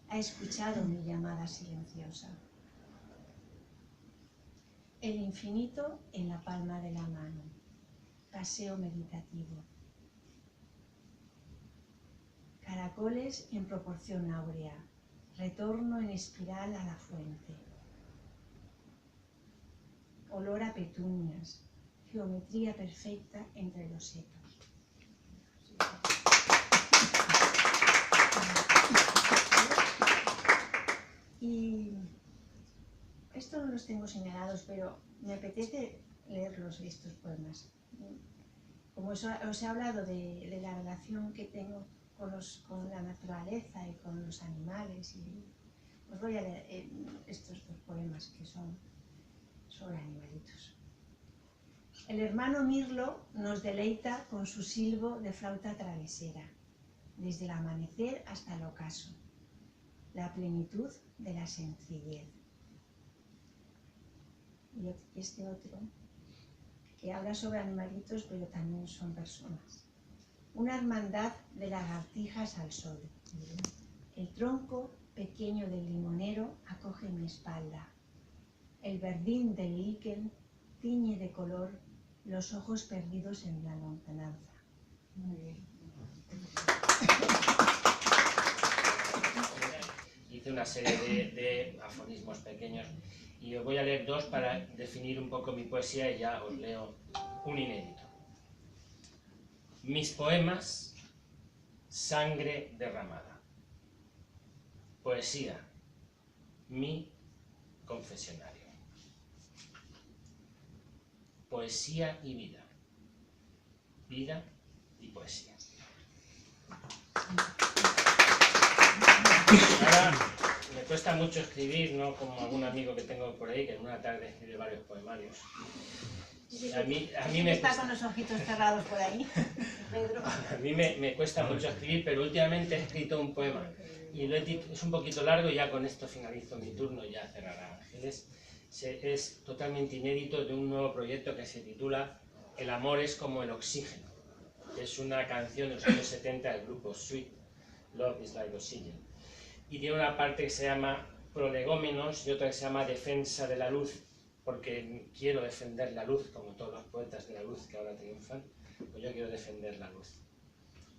Ha escuchado mi llamada silenciosa. El infinito en la palma de la mano. Paseo meditativo. Caracoles en proporción áurea. Retorno en espiral a la fuente. Olor a petunias. Geometría perfecta entre los setos. Y estos no los tengo señalados, pero me apetece leerlos estos poemas. Como os he hablado de la relación que tengo con la naturaleza y con los animales, y os voy a leer estos dos poemas que son sobre animalitos. El hermano Mirlo nos deleita con su silbo de flauta travesera, desde el amanecer hasta el ocaso, la plenitud de la sencillez. Y este otro, que habla sobre animalitos, pero también son personas. Una hermandad de lagartijas al sol. El tronco pequeño del limonero acoge mi espalda. El verdín del líquen tiñe de color los ojos perdidos en la lontananza. Muy bien. Hice una serie de aforismos pequeños y os voy a leer dos para definir un poco mi poesía y ya os leo un inédito. Mis poemas, sangre derramada. Poesía, mi confesionario. Poesía y vida. Vida y poesía. Ahora, me cuesta mucho escribir, no como algún amigo que tengo por ahí que en una tarde escribe varios poemarios. A mí me está con los ojitos cerrados por ahí, Pedro. A mí me cuesta mucho escribir, pero últimamente he escrito un poema y es un poquito largo y ya con esto finalizo mi turno y ya cerrará Ángeles. Es totalmente inédito de un nuevo proyecto que se titula El amor es como el oxígeno. Es una canción de los años 70 del grupo Sweet, Love is like oxygen. Y tiene una parte que se llama Prolegómenos y otra que se llama Defensa de la luz, porque quiero defender la luz, como todos los poetas de la luz que ahora triunfan, pues yo quiero defender la luz,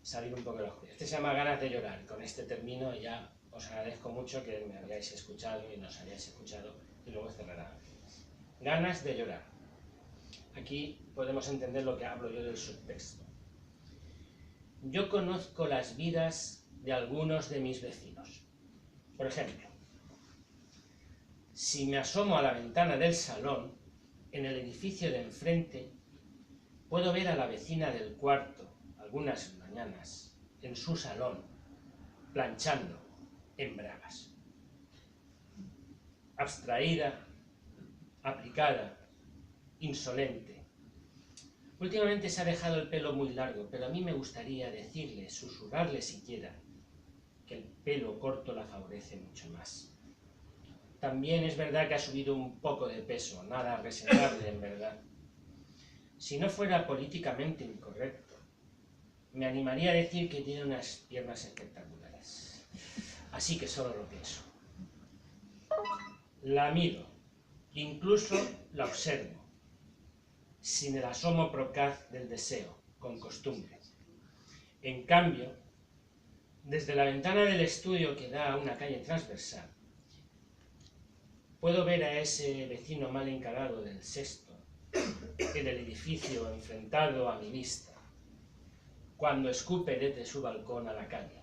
salir un poco de la oscuridad. Este se llama Ganas de llorar, con este termino y ya os agradezco mucho que me hayáis escuchado y nos hayáis escuchado, y luego cerrará. Ganas de llorar. Aquí podemos entender lo que hablo yo del subtexto. Yo conozco las vidas de algunos de mis vecinos. Por ejemplo, si me asomo a la ventana del salón, en el edificio de enfrente, puedo ver a la vecina del cuarto, algunas mañanas, en su salón, planchando en bragas. Abstraída, aplicada, insolente. Últimamente se ha dejado el pelo muy largo, pero a mí me gustaría decirle, susurrarle siquiera, que el pelo corto la favorece mucho más. También es verdad que ha subido un poco de peso, nada reseñable en verdad. Si no fuera políticamente incorrecto, me animaría a decir que tiene unas piernas espectaculares. Así que solo lo pienso. La miro, incluso la observo, sin el asomo procaz del deseo, con costumbre. En cambio, desde la ventana del estudio que da a una calle transversal, puedo ver a ese vecino mal encarado del sexto, en el edificio enfrentado a mi vista, cuando escupe desde su balcón a la calle.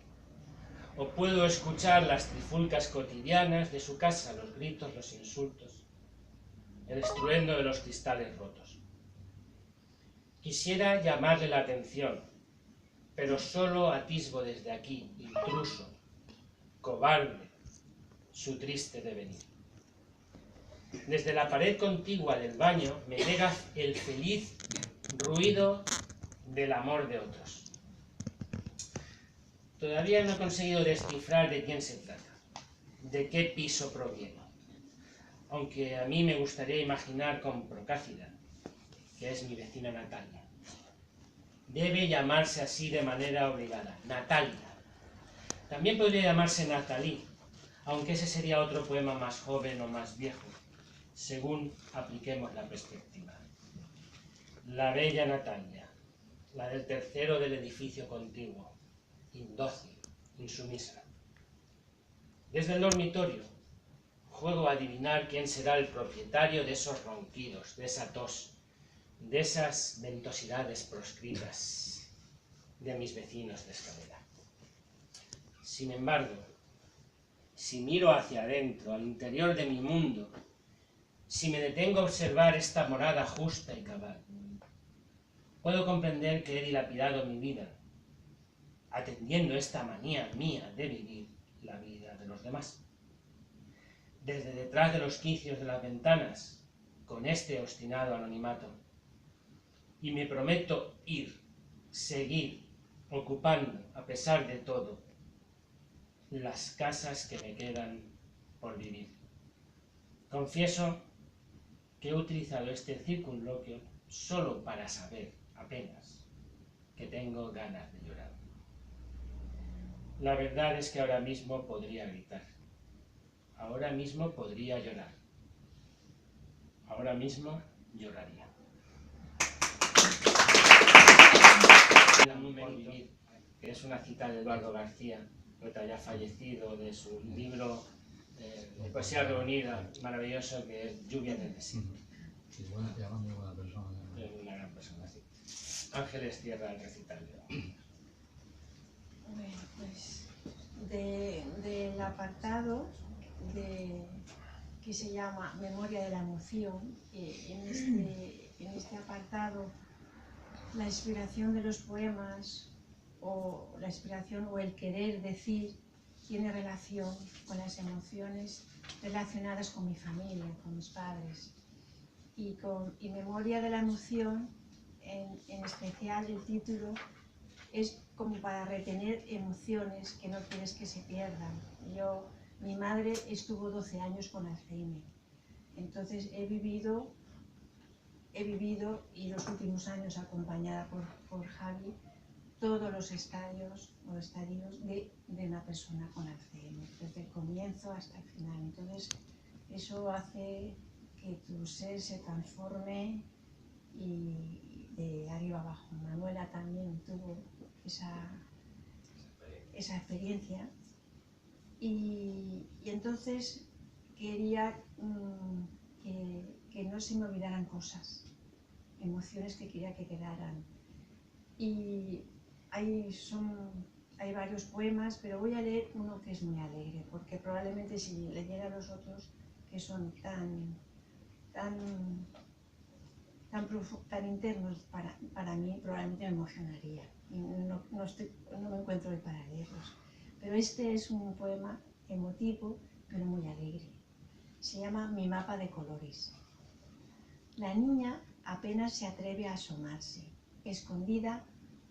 O puedo escuchar las trifulcas cotidianas de su casa, los gritos, los insultos, el estruendo de los cristales rotos. Quisiera llamarle la atención, pero solo atisbo desde aquí, intruso, cobarde, su triste devenir. Desde la pared contigua del baño me llega el feliz ruido del amor de otros. Todavía no he conseguido descifrar de quién se trata, de qué piso proviene, aunque a mí me gustaría imaginar con Procácida, que es mi vecina Natalia. Debe llamarse así de manera obligada, Natalia. También podría llamarse Natalí, aunque ese sería otro poema más joven o más viejo. según apliquemos la perspectiva. La bella Natalia, la del tercero del edificio contiguo, indócil, insumisa. Desde el dormitorio, juego a adivinar quién será el propietario de esos ronquidos, de esa tos, de esas ventosidades proscritas de mis vecinos de escalera. Sin embargo, si miro hacia adentro, al interior de mi mundo, si me detengo a observar esta morada justa y cabal, puedo comprender que he dilapidado mi vida, atendiendo esta manía mía de vivir la vida de los demás. Desde detrás de los quicios de las ventanas, con este obstinado anonimato, y me prometo seguir ocupando, a pesar de todo, las casas que me quedan por vivir. Confieso que he utilizado este circunloquio solo para saber, apenas, que tengo ganas de llorar. La verdad es que ahora mismo podría gritar. Ahora mismo podría llorar. Ahora mismo lloraría. Por vivir, que es una cita de Eduardo García, poeta ya fallecido, de su libro de poesía reunida, maravilloso, que es Lluvia en el desierto. Sí, buena, te llaman muy buena persona. Es una gran persona, sí. Ángeles cierra el recital. Bueno, pues del apartado que se llama Memoria de la emoción, en este apartado la inspiración de los poemas o la inspiración o el querer decir tiene relación con las emociones relacionadas con mi familia, con mis padres. Y Memoria de la emoción, en especial el título, es como para retener emociones que no quieres que se pierdan. Mi madre estuvo 12 años con Alzheimer, entonces he vivido y los últimos años acompañada por Javi todos los estadios de una persona con Alzheimer, desde el comienzo hasta el final. Entonces eso hace que tu ser se transforme y de arriba abajo. Manuela también tuvo esa experiencia y entonces quería que no se me olvidaran cosas, emociones que quería que quedaran. Y hay varios poemas, pero voy a leer uno que es muy alegre, porque probablemente si leyera los otros, que son tan internos para mí, probablemente me emocionaría. Y no me encuentro hoy para leerlos. Pero este es un poema emotivo, pero muy alegre. Se llama Mi mapa de colores. La niña apenas se atreve a asomarse, escondida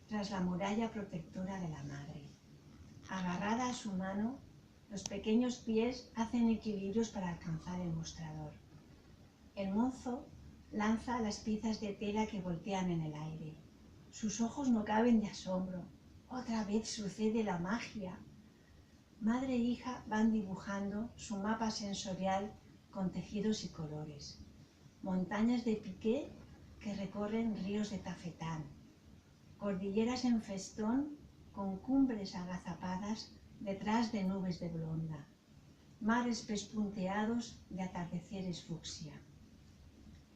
tras la muralla protectora de la madre. Agarrada a su mano, los pequeños pies hacen equilibrios para alcanzar el mostrador. El mozo lanza las piezas de tela que voltean en el aire. Sus ojos no caben de asombro. Otra vez sucede la magia. Madre e hija van dibujando su mapa sensorial con tejidos y colores. Montañas de piqué que recorren ríos de tafetán. Cordilleras en festón con cumbres agazapadas detrás de nubes de blonda. Mares pespunteados de atardeceres fucsia.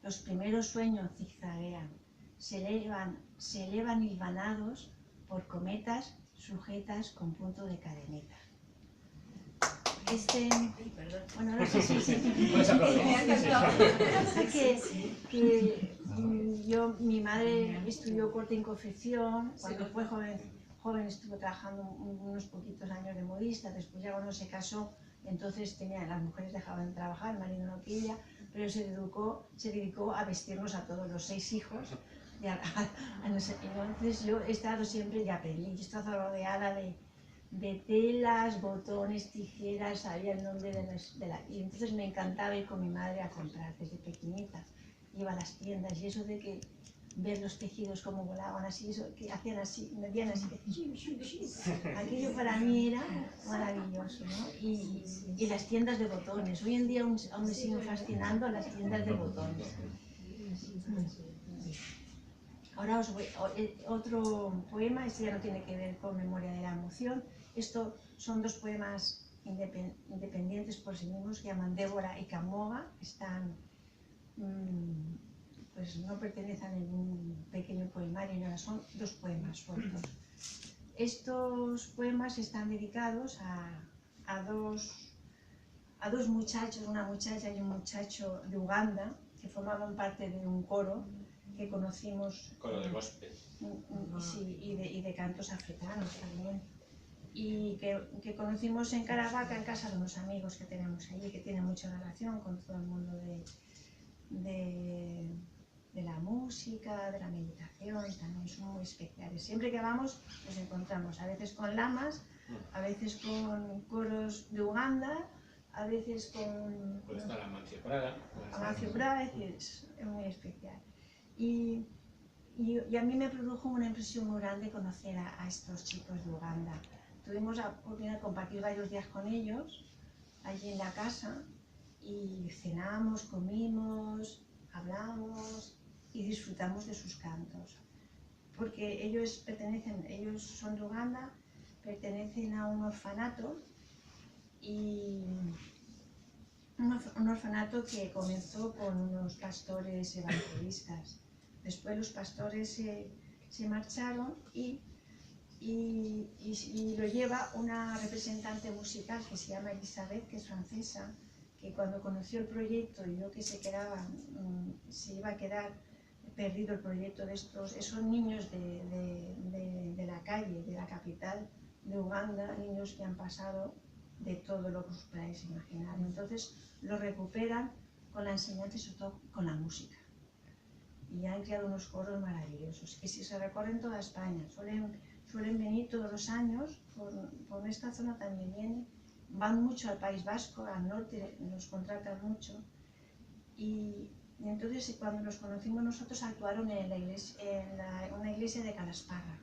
Los primeros sueños zigzaguean, se elevan hilvanados por cometas sujetas con punto de cadeneta. Bueno, no sé si mi madre estudió corte y confección, cuando fue joven estuvo trabajando unos poquitos años de modista, después ya cuando se casó, entonces las mujeres dejaban de trabajar, el marido no quería, pero se dedicó a vestirnos a todos los 6 hijos. Entonces yo he estado siempre, ya aprendí, yo he estado rodeada de telas, botones, tijeras, sabía el nombre y entonces me encantaba ir con mi madre a comprar desde pequeñita. Iba a las tiendas y eso de que ver los tejidos como volaban así, eso, que hacían así, medían así, aquello para mí era maravilloso, ¿no? Y las tiendas de botones, hoy en día aún me siguen fascinando las tiendas de botones. Ahora os voy, otro poema, este ya no tiene que ver con Memoria de la Emoción, estos son dos poemas independientes por sí mismos, que llaman Débora y Camoga, están, pues no pertenecen a ningún pequeño poemario, nada, son dos poemas cortos. Estos poemas están dedicados a dos muchachos, una muchacha y un muchacho de Uganda, que formaban parte de un coro que conocimos. Coro de gospel. Sí, y de cantos africanos también. Y que conocimos en Caravaca, en casa de unos amigos que tenemos allí, que tienen mucha relación con todo el mundo de la música, de la meditación, también son muy especiales. Siempre que vamos nos encontramos, a veces con lamas, a veces con coros de Uganda, a veces con... Puede estar Amancio Prada. Amancio Prada, es decir, es muy especial. Y a mí me produjo una impresión muy grande conocer a estos chicos de Uganda. Tuvimos la oportunidad de compartir varios días con ellos, allí en la casa, y cenamos, comimos, hablamos y disfrutamos de sus cantos. Porque ellos son de Uganda, pertenecen a un orfanato, y un orfanato que comenzó con unos pastores evangelistas. Después los pastores se marcharon y lo lleva una representante musical que se llama Elizabeth, que es francesa, que cuando conoció el proyecto y vio que se iba a quedar perdido el proyecto de esos niños de la calle, de la capital de Uganda, niños que han pasado de todo lo que os podáis imaginar. Entonces lo recuperan con la enseñanza y sobre todo con la música. Y han creado unos coros maravillosos, que si se recorren toda España, suelen venir todos los años, por esta zona también vienen, van mucho al País Vasco, al norte nos contratan mucho, y entonces cuando los conocimos nosotros actuaron en una iglesia de Calasparra,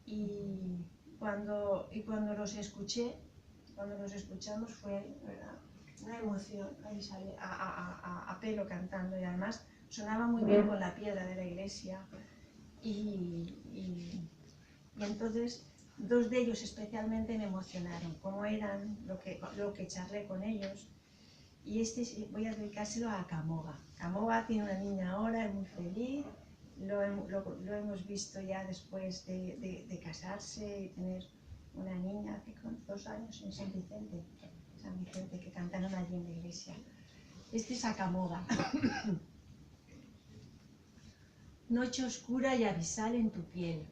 y cuando los escuché, cuando los escuchamos fue, ¿verdad?, una emoción, ahí sale a pelo cantando, y además sonaba muy bien con la piedra de la iglesia, y entonces dos de ellos especialmente me emocionaron, como eran, lo que charlé con ellos, y voy a dedicárselo a Camoga. Camoga tiene una niña ahora, es muy feliz, lo hemos visto ya después de casarse y tener una niña hace 2 años en San Vicente, que cantaron allí en la iglesia. Este es a Camoga. Noche oscura y abisal en tu piel,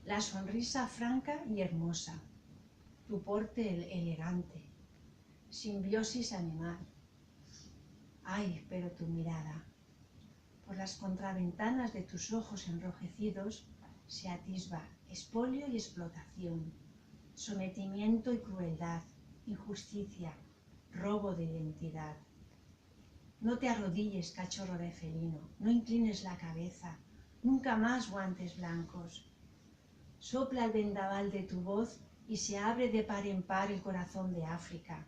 la sonrisa franca y hermosa, tu porte elegante, simbiosis animal. Ay, pero tu mirada, por las contraventanas de tus ojos enrojecidos se atisba expolio y explotación, sometimiento y crueldad, injusticia, robo de identidad. No te arrodilles, cachorro de felino, no inclines la cabeza, nunca más guantes blancos. Sopla el vendaval de tu voz y se abre de par en par el corazón de África.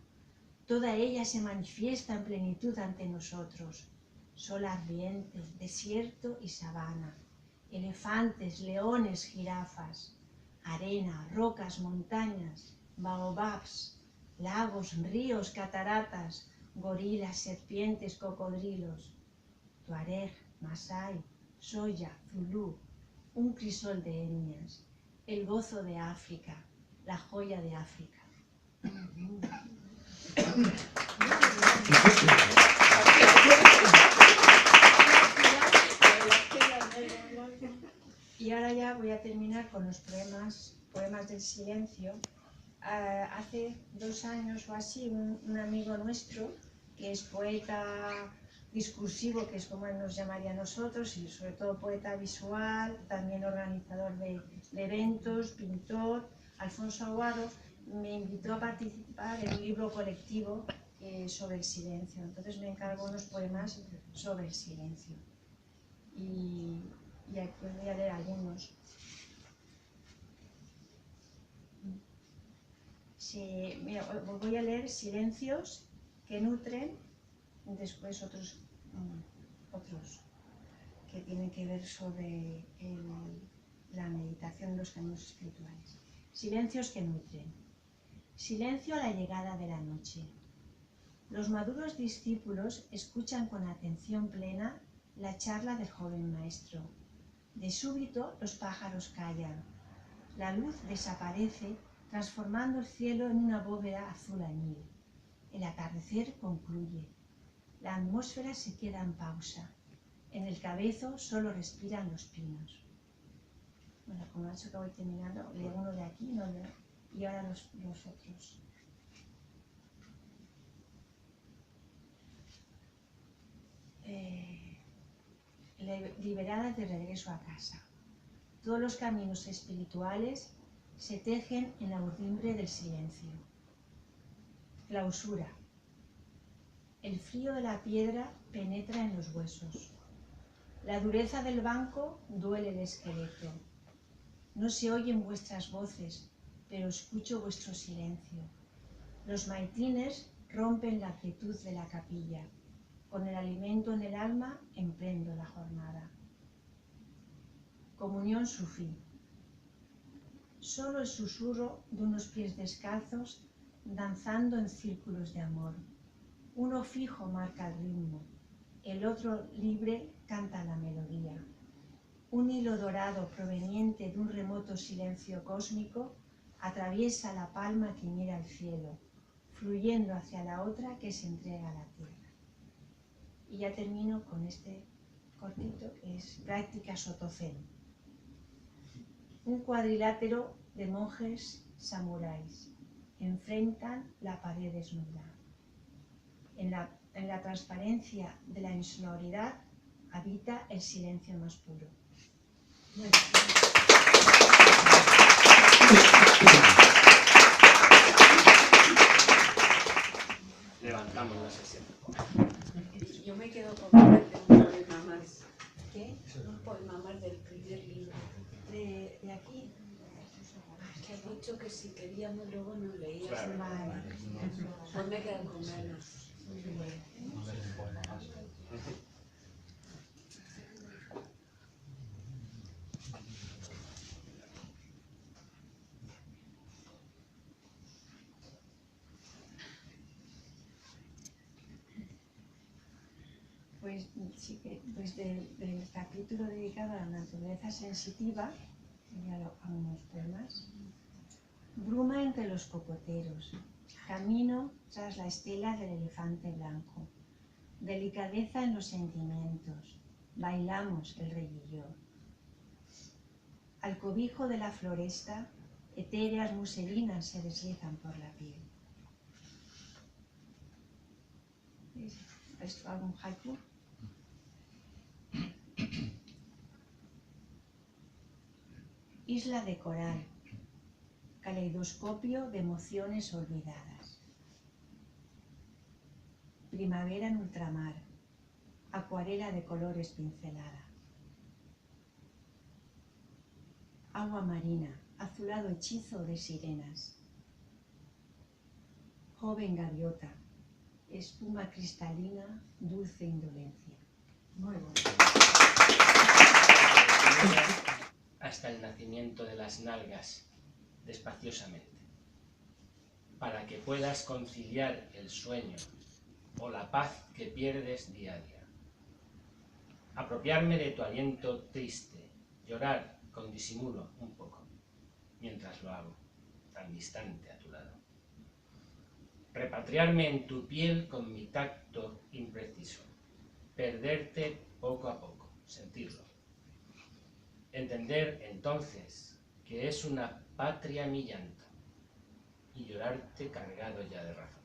Toda ella se manifiesta en plenitud ante nosotros. Sol ardiente, desierto y sabana, elefantes, leones, jirafas, arena, rocas, montañas, baobabs, lagos, ríos, cataratas, gorilas, serpientes, cocodrilos, tuareg, masái, soya, zulú, un crisol de etnias, el gozo de África, la joya de África. Y ahora ya voy a terminar con los poemas del silencio. Hace 2 años o así, un amigo nuestro, que es poeta discursivo, que es como él nos llamaría a nosotros, y sobre todo poeta visual, también organizador de eventos, pintor, Alfonso Aguado, me invitó a participar en un libro colectivo sobre el silencio. Entonces me encargó unos poemas sobre el silencio. y aquí os voy a leer algunos. Mira, os voy a leer silencios que nutren, y después otros que tienen que ver sobre la meditación de los caminos espirituales. Silencios que nutren. Silencio a la llegada de la noche. Los maduros discípulos escuchan con atención plena la charla del joven maestro. De súbito los pájaros callan. La luz desaparece, transformando el cielo en una bóveda azul añil. El atardecer concluye. La atmósfera se queda en pausa. En el cabezo solo respiran los pinos. Bueno, como ha hecho que voy terminando, leo uno de aquí y ahora los otros. Liberadas de regreso a casa. Todos los caminos espirituales se tejen en la urdimbre del silencio. Clausura. El frío de la piedra penetra en los huesos. La dureza del banco duele el esqueleto. No se oyen vuestras voces, pero escucho vuestro silencio. Los maitines rompen la quietud de la capilla. Con el alimento en el alma emprendo la jornada. Comunión sufí. Solo el susurro de unos pies descalzos danzando en círculos de amor. Uno fijo marca el ritmo, el otro libre canta la melodía. Un hilo dorado proveniente de un remoto silencio cósmico atraviesa la palma que mira al cielo, fluyendo hacia la otra que se entrega a la tierra. Y ya termino con este cortito que es Práctica Soto Zen. Un cuadrilátero de monjes samuráis enfrentan la pared desnuda. En la transparencia de la insonoridad habita el silencio más puro. Levantamos la sesión. Yo me quedo con un poema más. ¿Qué? Un poema más del primer libro. De aquí. Que has dicho que si queríamos luego nos leías. Claro. Vale. Pues me quedan con ganas. Pues sí que pues del capítulo dedicado a la naturaleza sensitiva, ya algunos poemas. Bruma entre los cocoteros, camino tras la estela del elefante blanco, delicadeza en los sentimientos, bailamos el rey y yo. Al cobijo de la floresta, etéreas muselinas se deslizan por la piel. ¿Esto algún haiku? Isla de coral, caleidoscopio de emociones olvidadas. Primavera en ultramar, acuarela de colores pincelada. Agua marina, azulado hechizo de sirenas. Joven gaviota, espuma cristalina, dulce indolencia. Muy bueno. Hasta el nacimiento de las nalgas, despaciosamente, para que puedas conciliar el sueño o la paz que pierdes día a día. Apropiarme de tu aliento triste, llorar con disimulo un poco, mientras lo hago, tan distante a tu lado. Repatriarme en tu piel con mi tacto impreciso, perderte poco a poco, sentirlo. Entender entonces que es una patria mi llanto y llorarte cargado ya de razón.